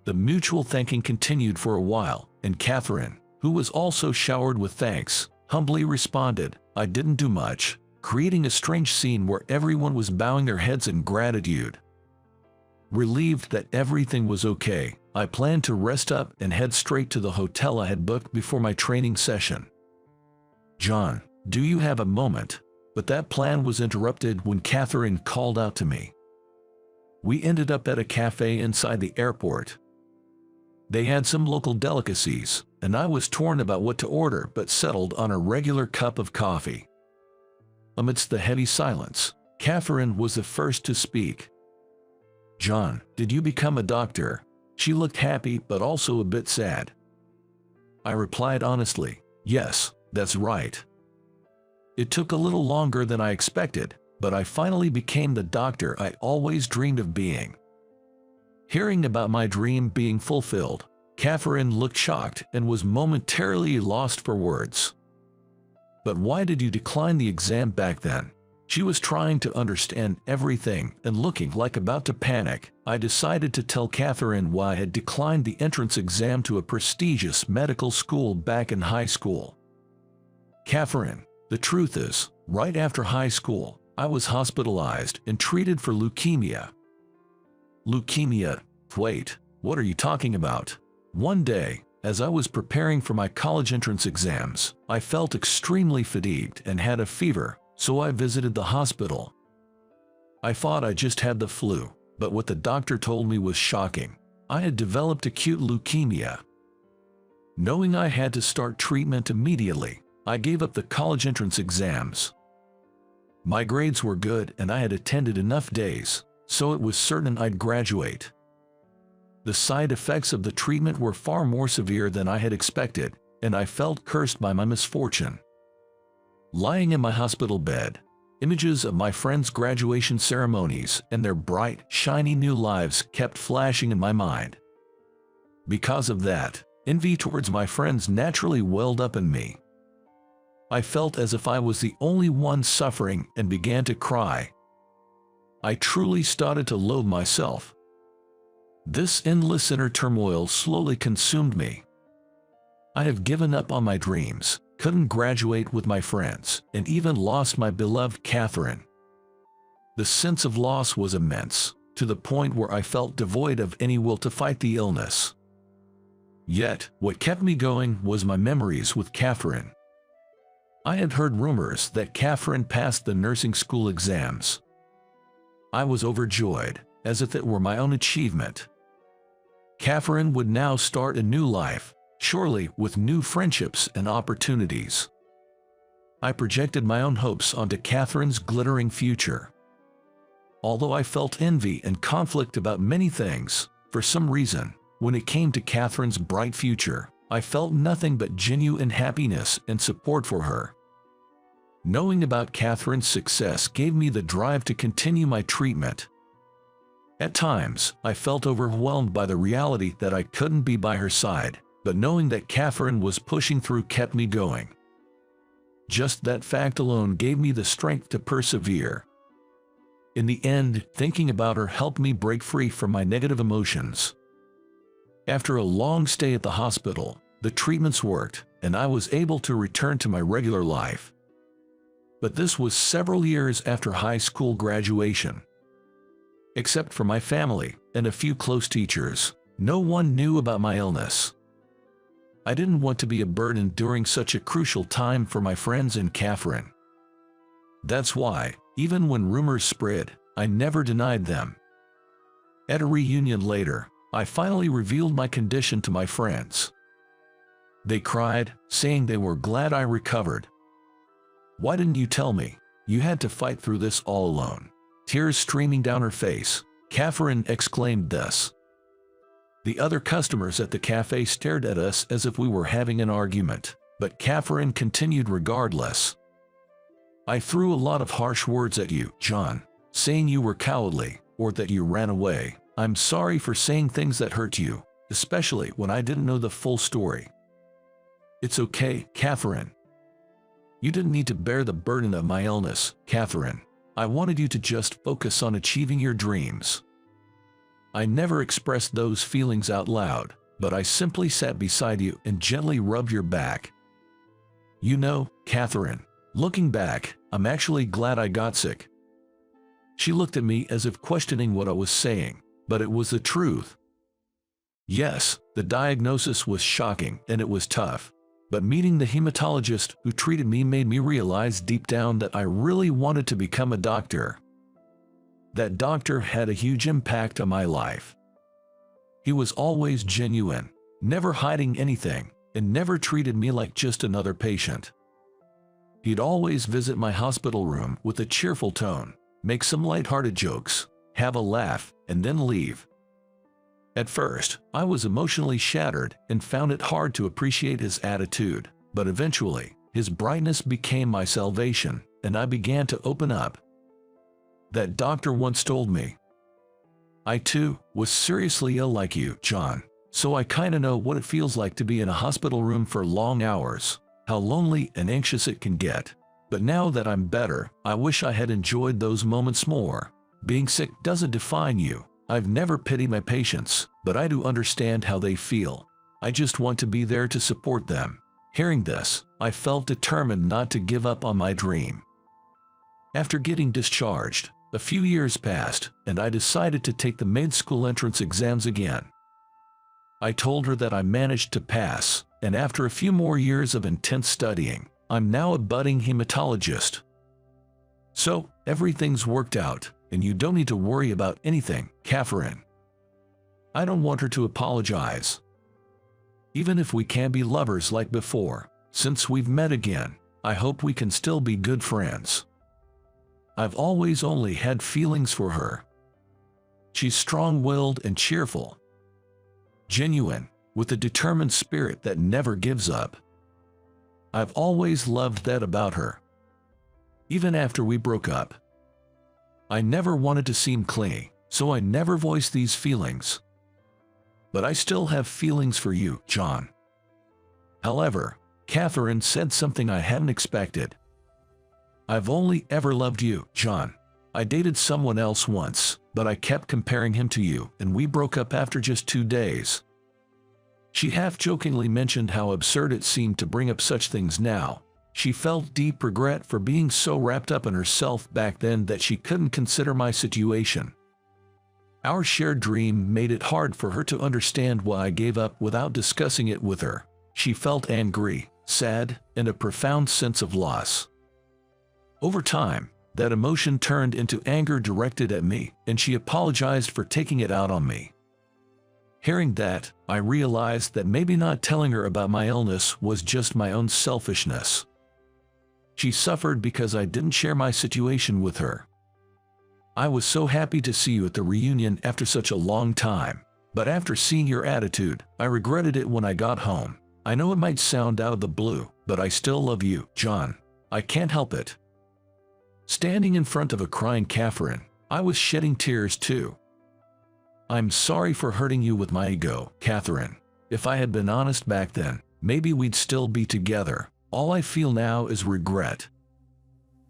Speaker 1: The mutual thanking continued for a while, and Catherine, who was also showered with thanks, humbly responded, "I didn't do much," creating a strange scene where everyone was bowing their heads in gratitude. Relieved that everything was okay, I planned to rest up and head straight to the hotel I had booked before my training session. "John, do you have a moment?" But that plan was interrupted when Catherine called out to me. We ended up at a cafe inside the airport. They had some local delicacies, and I was torn about what to order but settled on a regular cup of coffee. Amidst the heavy silence, Catherine was the first to speak. "John, did you become a doctor?" She looked happy but also a bit sad. I replied honestly, "Yes, that's right. It took a little longer than I expected, but I finally became the doctor I always dreamed of being." Hearing about my dream being fulfilled, Catherine looked shocked and was momentarily lost for words. "But why did you decline the exam back then?" She was trying to understand everything and looking like about to panic. I decided to tell Catherine why I had declined the entrance exam to a prestigious medical school back in high school. "Catherine, the truth is, right after high school, I was hospitalized and treated for leukemia." "Leukemia? Wait, what are you talking about?" "One day, as I was preparing for my college entrance exams, I felt extremely fatigued and had a fever, so I visited the hospital. I thought I just had the flu, but what the doctor told me was shocking. I had developed acute leukemia. Knowing I had to start treatment immediately, I gave up the college entrance exams. My grades were good and I had attended enough days, so it was certain I'd graduate. The side effects of the treatment were far more severe than I had expected, and I felt cursed by my misfortune. Lying in my hospital bed, images of my friends' graduation ceremonies and their bright, shiny new lives kept flashing in my mind. Because of that, envy towards my friends naturally welled up in me. I felt as if I was the only one suffering and began to cry. I truly started to loathe myself. This endless inner turmoil slowly consumed me. I have given up on my dreams, couldn't graduate with my friends, and even lost my beloved Catherine. The sense of loss was immense, to the point where I felt devoid of any will to fight the illness. Yet, what kept me going was my memories with Catherine. I had heard rumors that Catherine passed the nursing school exams. I was overjoyed, as if it were my own achievement. Catherine would now start a new life, surely with new friendships and opportunities. I projected my own hopes onto Catherine's glittering future. Although I felt envy and conflict about many things, for some reason, when it came to Catherine's bright future, I felt nothing but genuine happiness and support for her. Knowing about Catherine's success gave me the drive to continue my treatment. At times, I felt overwhelmed by the reality that I couldn't be by her side, but knowing that Catherine was pushing through kept me going. Just that fact alone gave me the strength to persevere. In the end, thinking about her helped me break free from my negative emotions. After a long stay at the hospital, the treatments worked, and I was able to return to my regular life. But this was several years after high school graduation. Except for my family and a few close teachers, no one knew about my illness. I didn't want to be a burden during such a crucial time for my friends and Catherine. That's why, even when rumors spread, I never denied them. At a reunion later, I finally revealed my condition to my friends. They cried, saying they were glad I recovered. "Why didn't you tell me? You had to fight through this all alone." Tears streaming down her face, Catherine exclaimed this. The other customers at the cafe stared at us as if we were having an argument, but Catherine continued regardless. "I threw a lot of harsh words at you, John, saying you were cowardly, or that you ran away. I'm sorry for saying things that hurt you, especially when I didn't know the full story." "It's okay, Catherine. You didn't need to bear the burden of my illness, Catherine. I wanted you to just focus on achieving your dreams." I never expressed those feelings out loud, but I simply sat beside you and gently rubbed your back. "You know, Catherine, looking back, I'm actually glad I got sick." She looked at me as if questioning what I was saying, but it was the truth. Yes, the diagnosis was shocking and it was tough, but meeting the hematologist who treated me made me realize deep down that I really wanted to become a doctor. That doctor had a huge impact on my life. He was always genuine, never hiding anything, and never treated me like just another patient. He'd always visit my hospital room with a cheerful tone, make some lighthearted jokes, have a laugh, and then leave. At first, I was emotionally shattered and found it hard to appreciate his attitude, but eventually, his brightness became my salvation, and I began to open up. That doctor once told me, "I too was seriously ill like you, John, so I kinda know what it feels like to be in a hospital room for long hours, how lonely and anxious it can get. But now that I'm better, I wish I had enjoyed those moments more. Being sick doesn't define you. I've never pitied my patients, but I do understand how they feel. I just want to be there to support them." Hearing this, I felt determined not to give up on my dream. After getting discharged, a few years passed, and I decided to take the med school entrance exams again. I told her that I managed to pass, and after a few more years of intense studying, I'm now a budding hematologist. So, everything's worked out, and you don't need to worry about anything, Catherine. I don't want her to apologize. Even if we can't be lovers like before, since we've met again, I hope we can still be good friends. I've always only had feelings for her. She's strong-willed and cheerful. Genuine, with a determined spirit that never gives up. I've always loved that about her. Even after we broke up. I never wanted to seem clingy, so I never voiced these feelings. But I still have feelings for you, John. However, Catherine said something I hadn't expected. "I've only ever loved you, John. I dated someone else once, but I kept comparing him to you, and we broke up after just 2 days." She half-jokingly mentioned how absurd it seemed to bring up such things now. She felt deep regret for being so wrapped up in herself back then that she couldn't consider my situation. Our shared dream made it hard for her to understand why I gave up without discussing it with her. She felt angry, sad, and a profound sense of loss. Over time, that emotion turned into anger directed at me, and she apologized for taking it out on me. Hearing that, I realized that maybe not telling her about my illness was just my own selfishness. She suffered because I didn't share my situation with her. "I was so happy to see you at the reunion after such a long time, but after seeing your attitude, I regretted it when I got home. I know it might sound out of the blue, but I still love you, John. I can't help it." Standing in front of a crying Catherine, I was shedding tears too. "I'm sorry for hurting you with my ego, Catherine. If I had been honest back then, maybe we'd still be together. All I feel now is regret."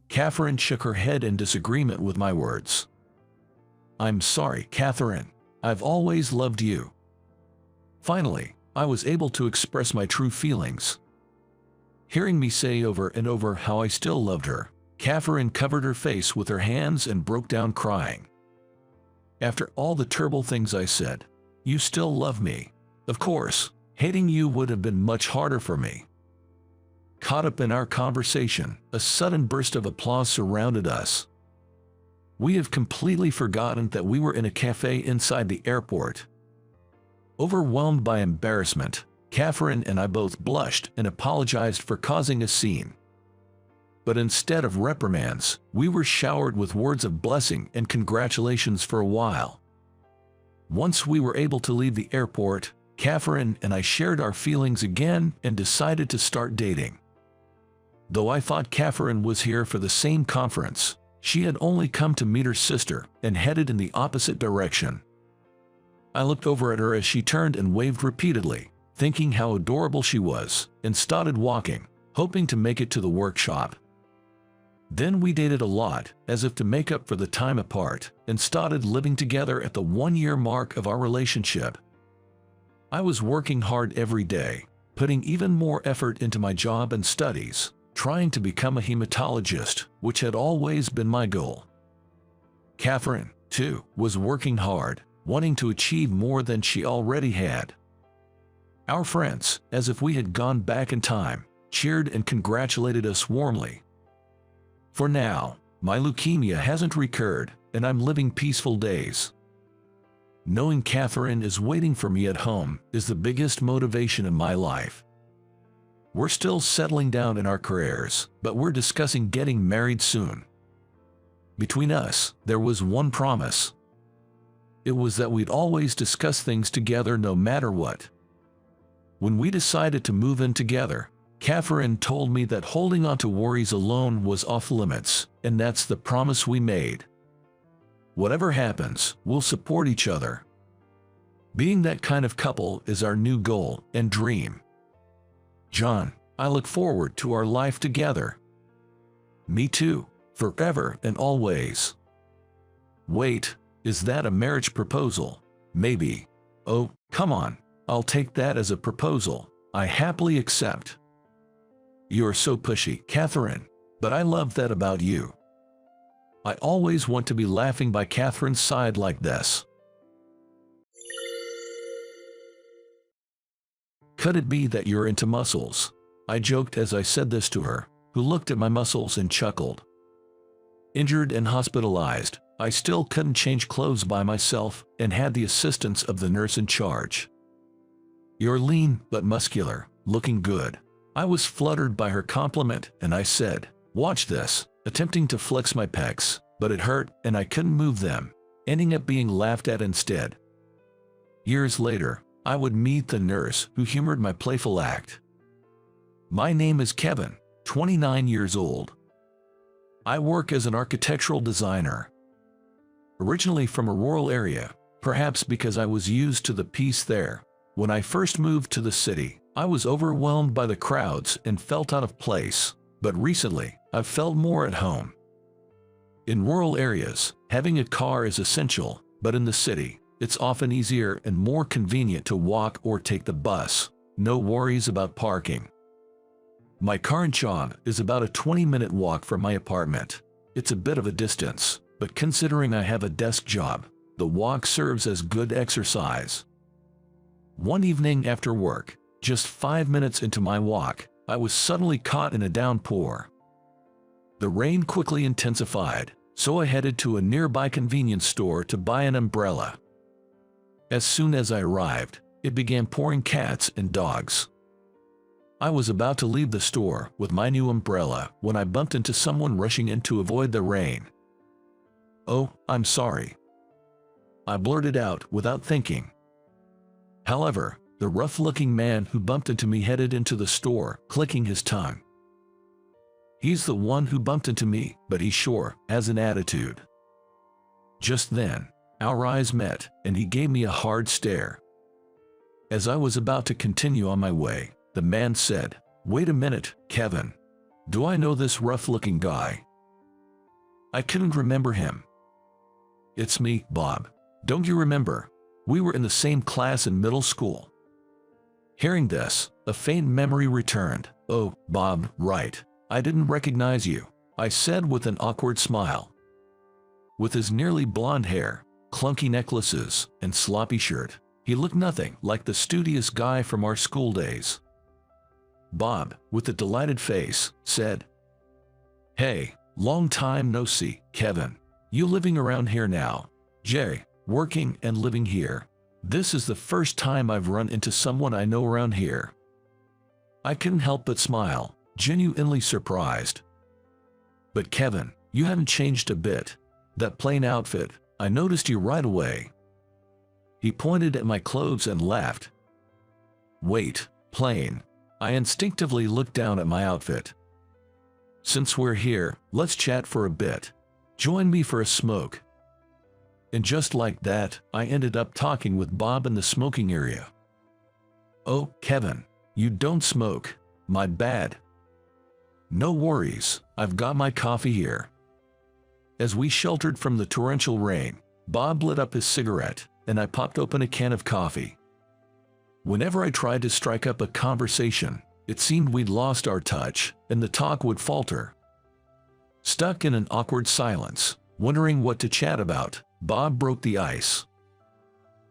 Speaker 1: Catherine shook her head in disagreement with my words. "I'm sorry, Catherine. I've always loved you." Finally, I was able to express my true feelings. Hearing me say over and over how I still loved her, Catherine covered her face with her hands and broke down crying. "After all the terrible things I said, you still love me. Of course, hating you would have been much harder for me." Caught up in our conversation, a sudden burst of applause surrounded us. We have completely forgotten that we were in a cafe inside the airport. Overwhelmed by embarrassment, Catherine and I both blushed and apologized for causing a scene. But instead of reprimands, we were showered with words of blessing and congratulations for a while. Once we were able to leave the airport, Catherine and I shared our feelings again and decided to start dating. Though I thought Catherine was here for the same conference, she had only come to meet her sister and headed in the opposite direction. I looked over at her as she turned and waved repeatedly, thinking how adorable she was, and started walking, hoping to make it to the workshop. Then we dated a lot, as if to make up for the time apart, and started living together at the 1-year mark of our relationship. I was working hard every day, putting even more effort into my job and studies, trying to become a hematologist, which had always been my goal. Catherine, too, was working hard, wanting to achieve more than she already had. Our friends, as if we had gone back in time, cheered and congratulated us warmly. For now, my leukemia hasn't recurred, and I'm living peaceful days. Knowing Catherine is waiting for me at home is the biggest motivation in my life. We're still settling down in our careers, but we're discussing getting married soon. Between us, there was one promise. It was that we'd always discuss things together no matter what. When we decided to move in together, Catherine told me that holding on to worries alone was off limits, and that's the promise we made. Whatever happens, we'll support each other. Being that kind of couple is our new goal and dream. John, I look forward to our life together. Me too, forever and always. Wait, is that a marriage proposal? Maybe. Oh, come on, I'll take that as a proposal. I happily accept. You're so pushy, Catherine, but I love that about you. I always want to be laughing by Catherine's side like this. Could it be that you're into muscles? I joked as I said this to her, who looked at my muscles and chuckled. Injured and hospitalized, I still couldn't change clothes by myself and had the assistance of the nurse in charge. You're lean but muscular, looking good. I was fluttered by her compliment and I said, "Watch this," attempting to flex my pecs, but it hurt and I couldn't move them, ending up being laughed at instead. Years later, I would meet the nurse who humored my playful act. My name is Kevin, 29 years old. I work as an architectural designer. Originally from a rural area, perhaps because I was used to the peace there, when I first moved to the city, I was overwhelmed by the crowds and felt out of place, but recently, I've felt more at home. In rural areas, having a car is essential, but in the city, it's often easier and more convenient to walk or take the bus. No worries about parking. My current job is about a 20-minute walk from my apartment. It's a bit of a distance, but considering I have a desk job, the walk serves as good exercise. One evening after work, just 5 minutes into my walk, I was suddenly caught in a downpour. The rain quickly intensified, so I headed to a nearby convenience store to buy an umbrella. As soon as I arrived, it began pouring cats and dogs. I was about to leave the store with my new umbrella when I bumped into someone rushing in to avoid the rain. "Oh, I'm sorry," I blurted out without thinking. However, the rough-looking man who bumped into me headed into the store, clicking his tongue. He's the one who bumped into me, but he sure has an attitude. Just then, our eyes met, and he gave me a hard stare. As I was about to continue on my way, the man said, "Wait a minute, Kevin. Do I know this rough-looking guy?" I couldn't remember him. "It's me, Bob. Don't you remember? We were in the same class in middle school." Hearing this, a faint memory returned. "Oh, Bob, right. I didn't recognize you," I said with an awkward smile. With his nearly blonde hair, clunky necklaces, and sloppy shirt, he looked nothing like the studious guy from our school days. Bob, with a delighted face, said, "Hey, long time no see, Kevin. You living around here now?" "Jay, working and living here." This is the first time I've run into someone I know around here. I couldn't help but smile, genuinely surprised. But Kevin, you haven't changed a bit. That plain outfit, I noticed you right away. He pointed at my clothes and laughed. Wait, plain. I instinctively looked down at my outfit. Since we're here, let's chat for a bit. Join me for a smoke. And just like that, I ended up talking with Bob in the smoking area. Oh, Kevin, you don't smoke. My bad. No worries, I've got my coffee here. As we sheltered from the torrential rain, Bob lit up his cigarette, and I popped open a can of coffee. Whenever I tried to strike up a conversation, it seemed we'd lost our touch, and the talk would falter. Stuck in an awkward silence, wondering what to chat about, Bob broke the ice.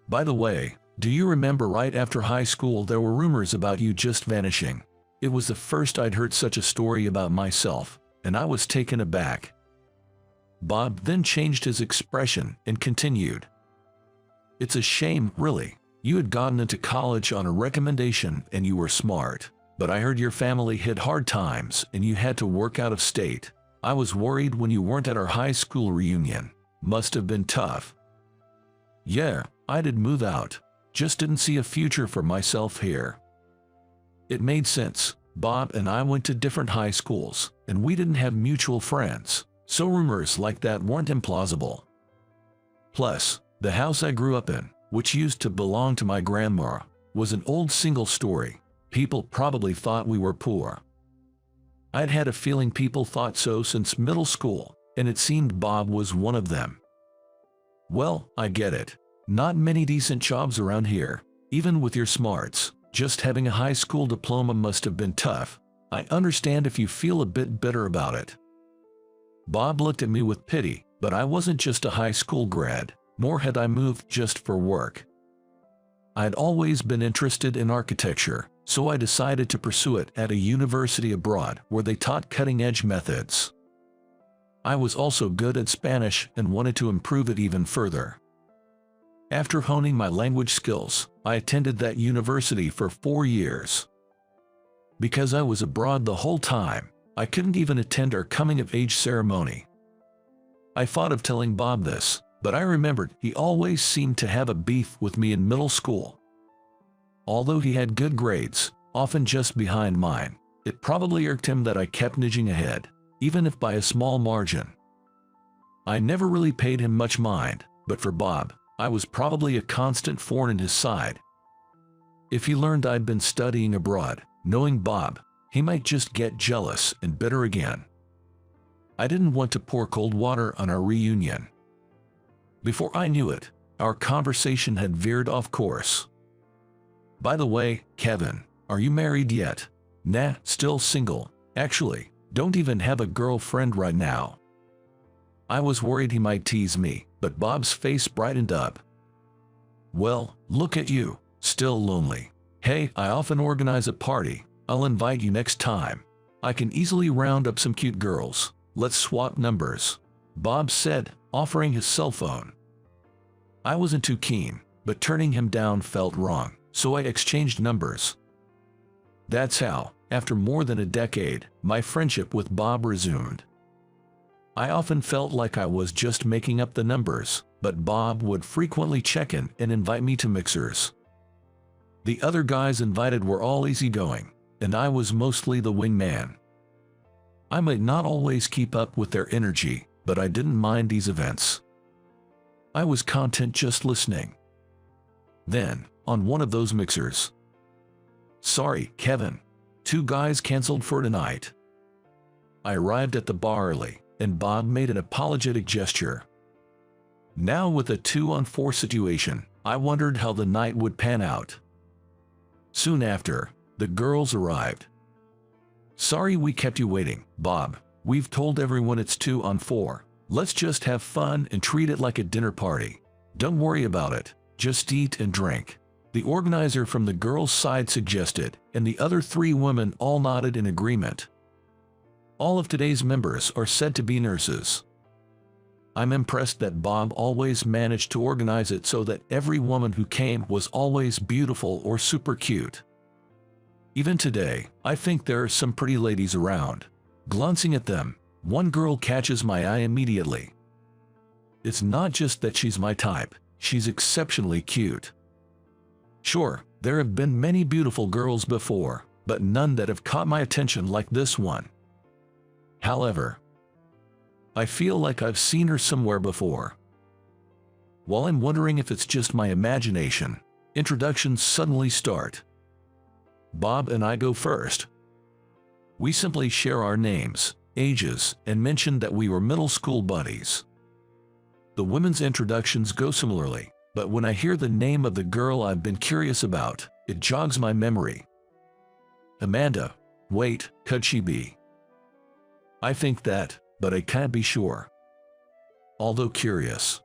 Speaker 1: By the way, do you remember right after high school there were rumors about you just vanishing? It was the first I'd heard such a story about myself, and I was taken aback. Bob then changed his expression and continued. It's a shame, really. You had gotten into college on a recommendation and you were smart, but I heard your family hit hard times and you had to work out of state. I was worried when you weren't at our high school reunion. Must have been tough. Yeah, I did move out. Just didn't see a future for myself here. It made sense. Bob and I went to different high schools, and we didn't have mutual friends, so rumors like that weren't implausible. Plus, the house I grew up in, which used to belong to my grandma, was an old single story. People probably thought we were poor. I'd had a feeling people thought so since middle school, and it seemed Bob was one of them. Well, I get it. Not many decent jobs around here, even with your smarts. Just having a high school diploma must have been tough. I understand if you feel a bit bitter about it. Bob looked at me with pity, but I wasn't just a high school grad, nor had I moved just for work. I'd always been interested in architecture, so I decided to pursue it at a university abroad where they taught cutting-edge methods. I was also good at Spanish and wanted to improve it even further. After honing my language skills, I attended that university for 4 years. Because I was abroad the whole time, I couldn't even attend our coming-of-age ceremony. I thought of telling Bob this, but I remembered he always seemed to have a beef with me in middle school. Although he had good grades, often just behind mine, it probably irked him that I kept nudging ahead, even if by a small margin. I never really paid him much mind, but for Bob, I was probably a constant thorn in his side. If he learned I'd been studying abroad, knowing Bob, he might just get jealous and bitter again. I didn't want to pour cold water on our reunion. Before I knew it, our conversation had veered off course. By the way, Kevin, are you married yet? Nah, still single. Actually, don't even have a girlfriend right now. I was worried he might tease me, but Bob's face brightened up. Well, look at you, still lonely. Hey, I often organize a party. I'll invite you next time. I can easily round up some cute girls. Let's swap numbers, Bob said, offering his cell phone. I wasn't too keen, but turning him down felt wrong, so I exchanged numbers. That's how, after more than a decade, my friendship with Bob resumed. I often felt like I was just making up the numbers, but Bob would frequently check in and invite me to mixers. The other guys invited were all easygoing, and I was mostly the wingman. I might not always keep up with their energy, but I didn't mind these events. I was content just listening. Then, on one of those mixers. Sorry, Kevin. 2 guys canceled for tonight. I arrived at the bar early, and Bob made an apologetic gesture. Now with a 2-on-4 situation, I wondered how the night would pan out. Soon after, the girls arrived. Sorry we kept you waiting, Bob. We've told everyone it's 2-on-4. Let's just have fun and treat it like a dinner party. Don't worry about it, just eat and drink, the organizer from the girls' side suggested, and the other 3 women all nodded in agreement. All of today's members are said to be nurses. I'm impressed that Bob always managed to organize it so that every woman who came was always beautiful or super cute. Even today, I think there are some pretty ladies around. Glancing at them, one girl catches my eye immediately. It's not just that she's my type, she's exceptionally cute. Sure, there have been many beautiful girls before, but none that have caught my attention like this one. However, I feel like I've seen her somewhere before. While I'm wondering if it's just my imagination, introductions suddenly start. Bob and I go first. We simply share our names, ages, and mention that we were middle school buddies. The women's introductions go similarly, but when I hear the name of the girl I've been curious about, it jogs my memory. Amanda. Wait, could she be? I think that, but I can't be sure. Although curious.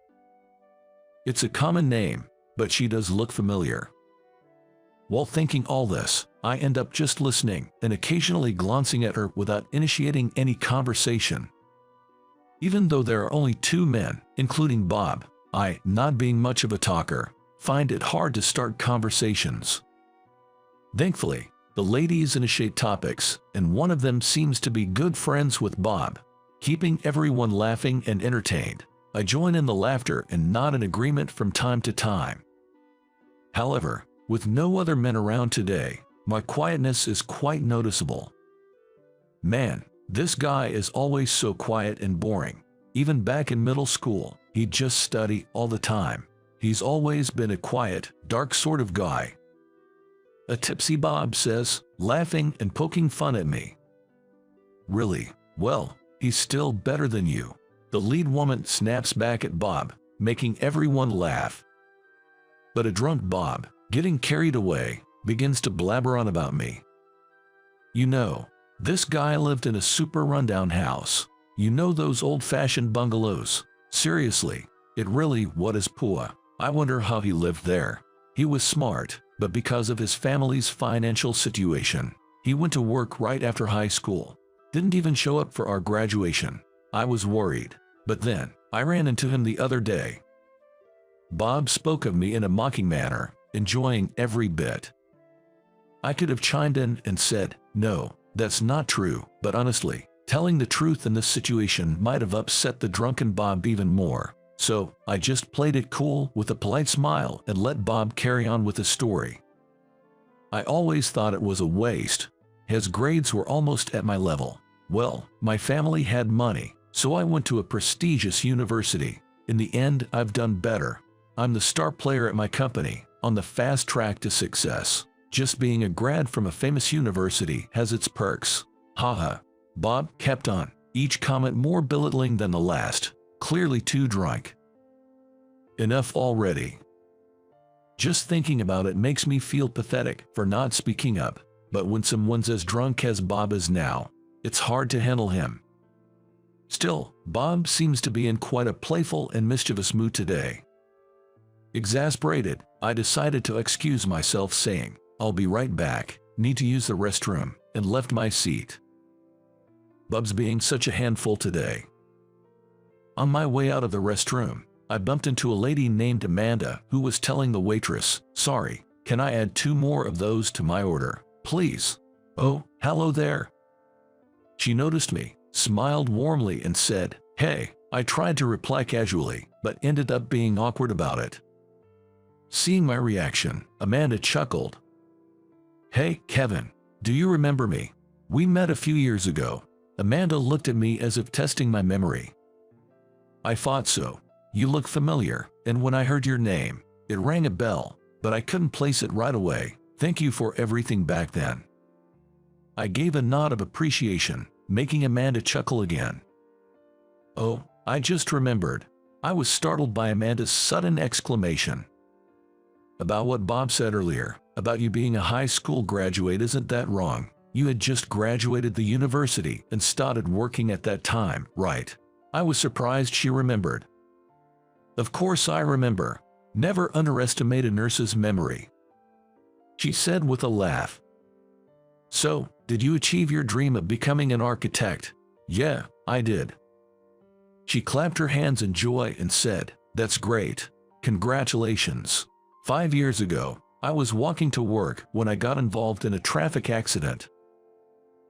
Speaker 1: It's a common name, but she does look familiar. While thinking all this, I end up just listening and occasionally glancing at her without initiating any conversation. Even though there are only two men, including Bob, I, not being much of a talker, find it hard to start conversations. Thankfully, the ladies initiate topics, and one of them seems to be good friends with Bob, keeping everyone laughing and entertained. I join in the laughter and nod in agreement from time to time. However, with no other men around today, my quietness is quite noticeable. Man, this guy is always so quiet and boring. Even back in middle school, he'd just study all the time. He's always been a quiet, dark sort of guy. A tipsy Bob says, laughing and poking fun at me. Really? Well, he's still better than you. The lead woman snaps back at Bob, making everyone laugh. But a drunk Bob, getting carried away, begins to blabber on about me. You know, this guy lived in a super rundown house. You know those old-fashioned bungalows? Seriously, it really was poor. I wonder how he lived there. He was smart, but because of his family's financial situation, he went to work right after high school. Didn't even show up for our graduation. I was worried. But then, I ran into him the other day. Bob spoke of me in a mocking manner, enjoying every bit. I could have chimed in and said, no, that's not true, but honestly, telling the truth in this situation might have upset the drunken Bob even more. So, I just played it cool with a polite smile and let Bob carry on with his story. I always thought it was a waste. His grades were almost at my level. Well, my family had money, so I went to a prestigious university. In the end, I've done better. I'm the star player at my company, on the fast track to success. Just being a grad from a famous university has its perks. Haha. Bob kept on, each comment more belittling than the last, clearly too drunk. Enough already. Just thinking about it makes me feel pathetic for not speaking up, but when someone's as drunk as Bob is now, it's hard to handle him. Still, Bob seems to be in quite a playful and mischievous mood today. Exasperated, I decided to excuse myself saying, I'll be right back, need to use the restroom, and left my seat. Bob's being such a handful today. On my way out of the restroom, I bumped into a lady named Amanda who was telling the waitress, sorry, can I add 2 more of those to my order, please? Oh, hello there. She noticed me, smiled warmly and said, hey. I tried to reply casually, but ended up being awkward about it. Seeing my reaction, Amanda chuckled. Hey, Kevin, do you remember me? We met a few years ago. Amanda looked at me as if testing my memory. I thought so. You look familiar, and when I heard your name, it rang a bell, but I couldn't place it right away. Thank you for everything back then. I gave a nod of appreciation, making Amanda chuckle again. Oh, I just remembered. I was startled by Amanda's sudden exclamation. About what Bob said earlier, about you being a high school graduate, isn't that wrong? You had just graduated the university and started working at that time, right? I was surprised she remembered. Of course I remember. Never underestimate a nurse's memory. She said with a laugh. So, did you achieve your dream of becoming an architect? Yeah, I did. She clapped her hands in joy and said, "That's great. Congratulations. 5 years ago, I was walking to work when I got involved in a traffic accident.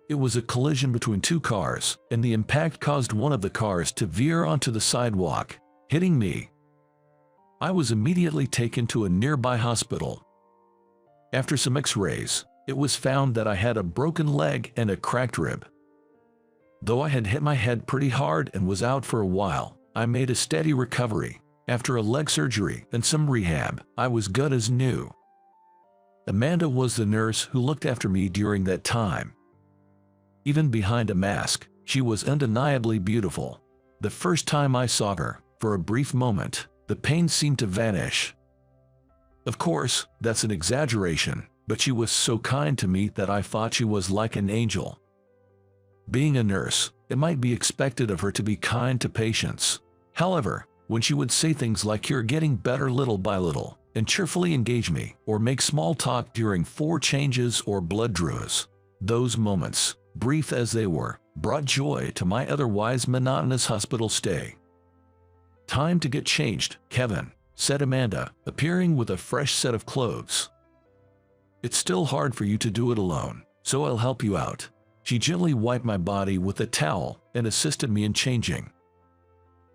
Speaker 1: It was a collision between two cars, and the impact caused one of the cars to veer onto the sidewalk, hitting me. I was immediately taken to a nearby hospital. After some x-rays, it was found that I had a broken leg and a cracked rib. Though I had hit my head pretty hard and was out for a while, I made a steady recovery. After a leg surgery and some rehab, I was good as new." Amanda was the nurse who looked after me during that time. Even behind a mask, she was undeniably beautiful. The first time I saw her, for a brief moment, the pain seemed to vanish. Of course, that's an exaggeration, but she was so kind to me that I thought she was like an angel. Being a nurse, it might be expected of her to be kind to patients. However, when she would say things like "you're getting better little by little," and cheerfully engage me, or make small talk during 4 changes or blood draws, those moments, brief as they were, brought joy to my otherwise monotonous hospital stay. "Time to get changed, Kevin," said Amanda, appearing with a fresh set of clothes. "It's still hard for you to do it alone, so I'll help you out." She gently wiped my body with a towel and assisted me in changing.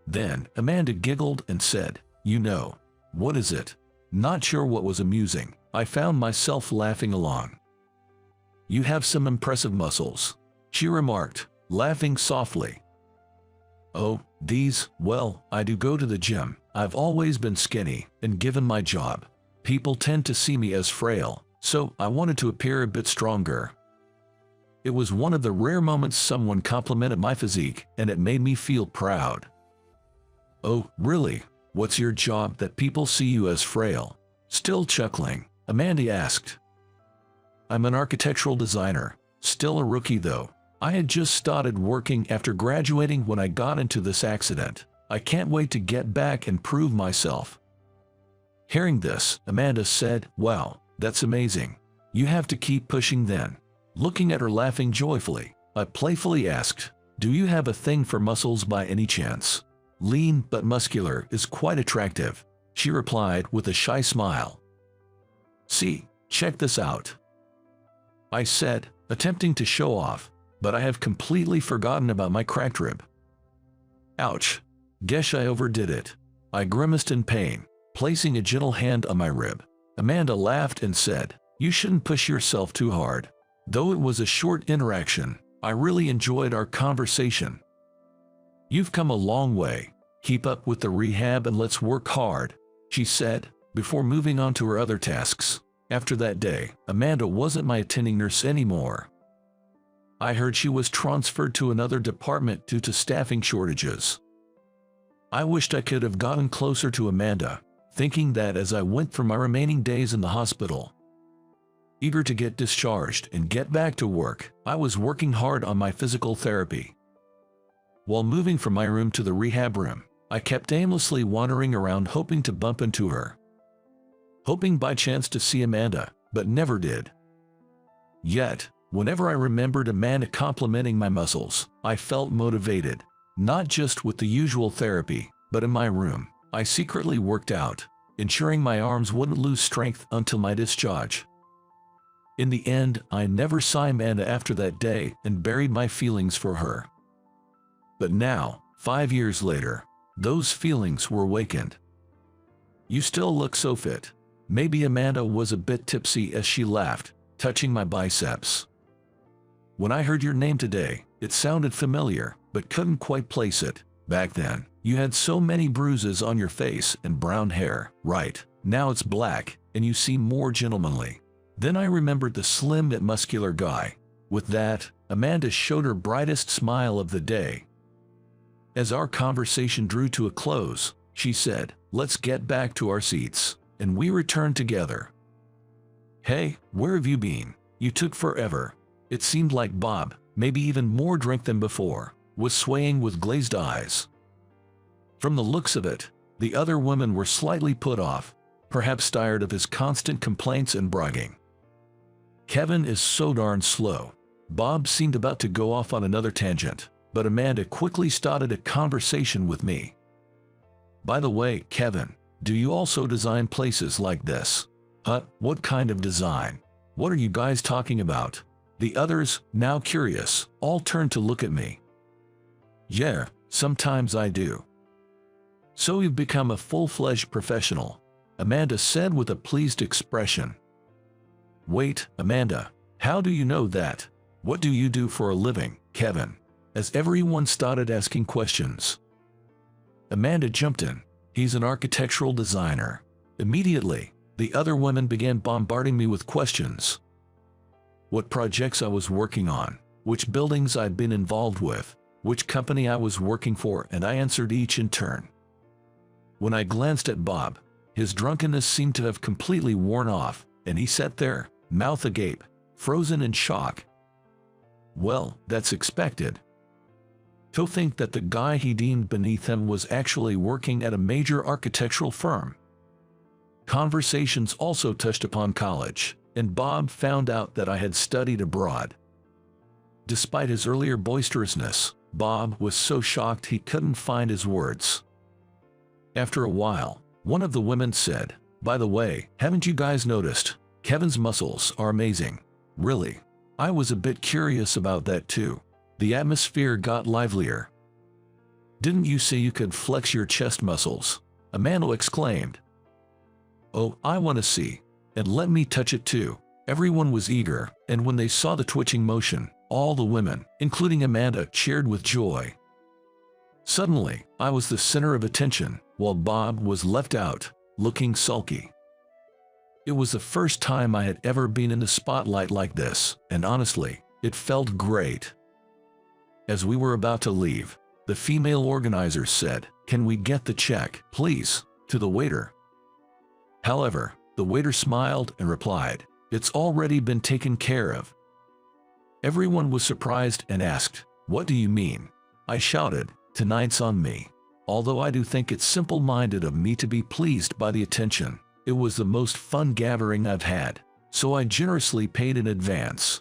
Speaker 1: Then Amanda giggled and said, "You know, what is it?" Not sure what was amusing, I found myself laughing along. "You have some impressive muscles," she remarked, laughing softly. "Oh, these, well, I do go to the gym. I've always been skinny, and given my job, people tend to see me as frail, so I wanted to appear a bit stronger. It was one of the rare moments someone complimented my physique, and it made me feel proud." "Oh, really? What's your job that people see you as frail?" Still chuckling, Amanda asked. "I'm an architectural designer, still a rookie though. I had just started working after graduating when I got into this accident. I can't wait to get back and prove myself." Hearing this, Amanda said, "Wow, that's amazing. You have to keep pushing then." Looking at her laughing joyfully, I playfully asked, "Do you have a thing for muscles by any chance? Lean but muscular is quite attractive," she replied with a shy smile. "See, check this out," I said, attempting to show off, but I have completely forgotten about my cracked rib. "Ouch. Guess I overdid it." I grimaced in pain, placing a gentle hand on my rib. Amanda laughed and said, "You shouldn't push yourself too hard." Though it was a short interaction, I really enjoyed our conversation. "You've come a long way. Keep up with the rehab and let's work hard," she said, before moving on to her other tasks. After that day, Amanda wasn't my attending nurse anymore. I heard she was transferred to another department due to staffing shortages. I wished I could have gotten closer to Amanda, thinking that as I went through my remaining days in the hospital. Eager to get discharged and get back to work, I was working hard on my physical therapy. While moving from my room to the rehab room, I kept aimlessly wandering around hoping to bump into her. Hoping by chance to see Amanda, but never did. Yet, whenever I remembered Amanda complimenting my muscles, I felt motivated, not just with the usual therapy, but in my room. I secretly worked out, ensuring my arms wouldn't lose strength until my discharge. In the end, I never saw Amanda after that day and buried my feelings for her. But now, 5 years later, those feelings were awakened. "You still look so fit." Maybe Amanda was a bit tipsy as she laughed, touching my biceps. "When I heard your name today, it sounded familiar, but couldn't quite place it. Back then, you had so many bruises on your face and brown hair, right? Now it's black, and you seem more gentlemanly." Then I remembered the slim yet muscular guy. With that, Amanda showed her brightest smile of the day. As our conversation drew to a close, she said, "Let's get back to our seats," and we returned together. "Hey, where have you been? You took forever." It seemed like Bob, maybe even more drunk than before, was swaying with glazed eyes. From the looks of it, the other women were slightly put off, perhaps tired of his constant complaints and bragging. "Kevin is so darn slow." Bob seemed about to go off on another tangent, but Amanda quickly started a conversation with me. "By the way, Kevin, do you also design places like this?" What kind of design? What are you guys talking about?" The others, now curious, all turned to look at me. "Yeah, sometimes I do." "So you've become a full-fledged professional," Amanda said with a pleased expression. "Wait, Amanda, how do you know that? What do you do for a living, Kevin?" As everyone started asking questions. Amanda jumped in. "He's an architectural designer." Immediately, the other women began bombarding me with questions. What projects I was working on, which buildings I'd been involved with, which company I was working for, and I answered each in turn. When I glanced at Bob, his drunkenness seemed to have completely worn off, and he sat there, mouth agape, frozen in shock. Well, that's expected. To think that the guy he deemed beneath him was actually working at a major architectural firm. Conversations also touched upon college, and Bob found out that I had studied abroad. Despite his earlier boisterousness, Bob was so shocked he couldn't find his words. After a while, one of the women said, "By the way, haven't you guys noticed? Kevin's muscles are amazing." Really? I was a bit curious about that too. The atmosphere got livelier. "Didn't you say you could flex your chest muscles?" Amanda exclaimed. "Oh, I want to see. And let me touch it too." Everyone was eager, and when they saw the twitching motion, all the women, including Amanda, cheered with joy. Suddenly, I was the center of attention, while Bob was left out, looking sulky. It was the first time I had ever been in the spotlight like this, and honestly, it felt great. As we were about to leave, the female organizer said, "Can we get the check, please?" to the waiter. However, the waiter smiled and replied, "It's already been taken care of." Everyone was surprised and asked, "What do you mean?" I shouted, "Tonight's on me." Although I do think it's simple-minded of me to be pleased by the attention, it was the most fun gathering I've had, so I generously paid in advance.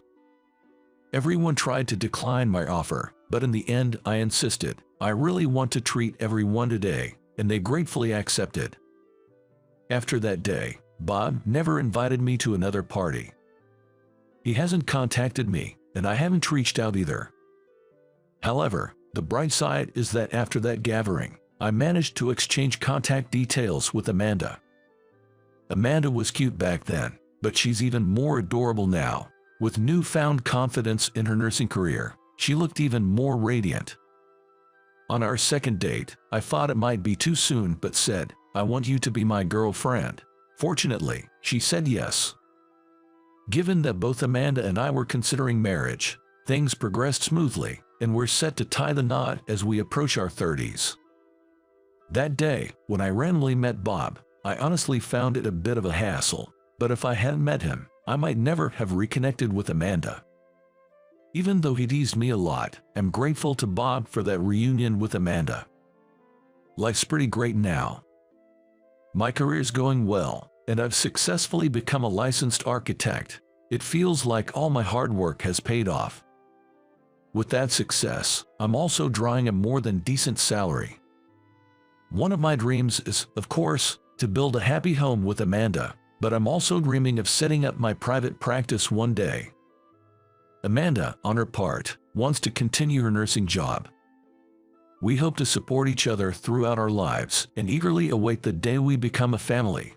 Speaker 1: Everyone tried to decline my offer, but in the end I insisted, "I really want to treat everyone today," and they gratefully accepted. After that day, Bob never invited me to another party. He hasn't contacted me, and I haven't reached out either. However, the bright side is that after that gathering, I managed to exchange contact details with Amanda. Amanda was cute back then, but she's even more adorable now. With newfound confidence in her nursing career, she looked even more radiant. On our second date, I thought it might be too soon but said, "I want you to be my girlfriend." Fortunately, she said yes. Given that both Amanda and I were considering marriage, things progressed smoothly, and we're set to tie the knot as we approach our 30s. That day, when I randomly met Bob, I honestly found it a bit of a hassle, but if I hadn't met him, I might never have reconnected with Amanda. Even though he teased me a lot, I'm grateful to Bob for that reunion with Amanda. Life's pretty great now. My career's going well, and I've successfully become a licensed architect. It feels like all my hard work has paid off. With that success, I'm also drawing a more than decent salary. One of my dreams is, of course, to build a happy home with Amanda, but I'm also dreaming of setting up my private practice one day. Amanda, on her part, wants to continue her nursing job. We hope to support each other throughout our lives and eagerly await the day we become a family.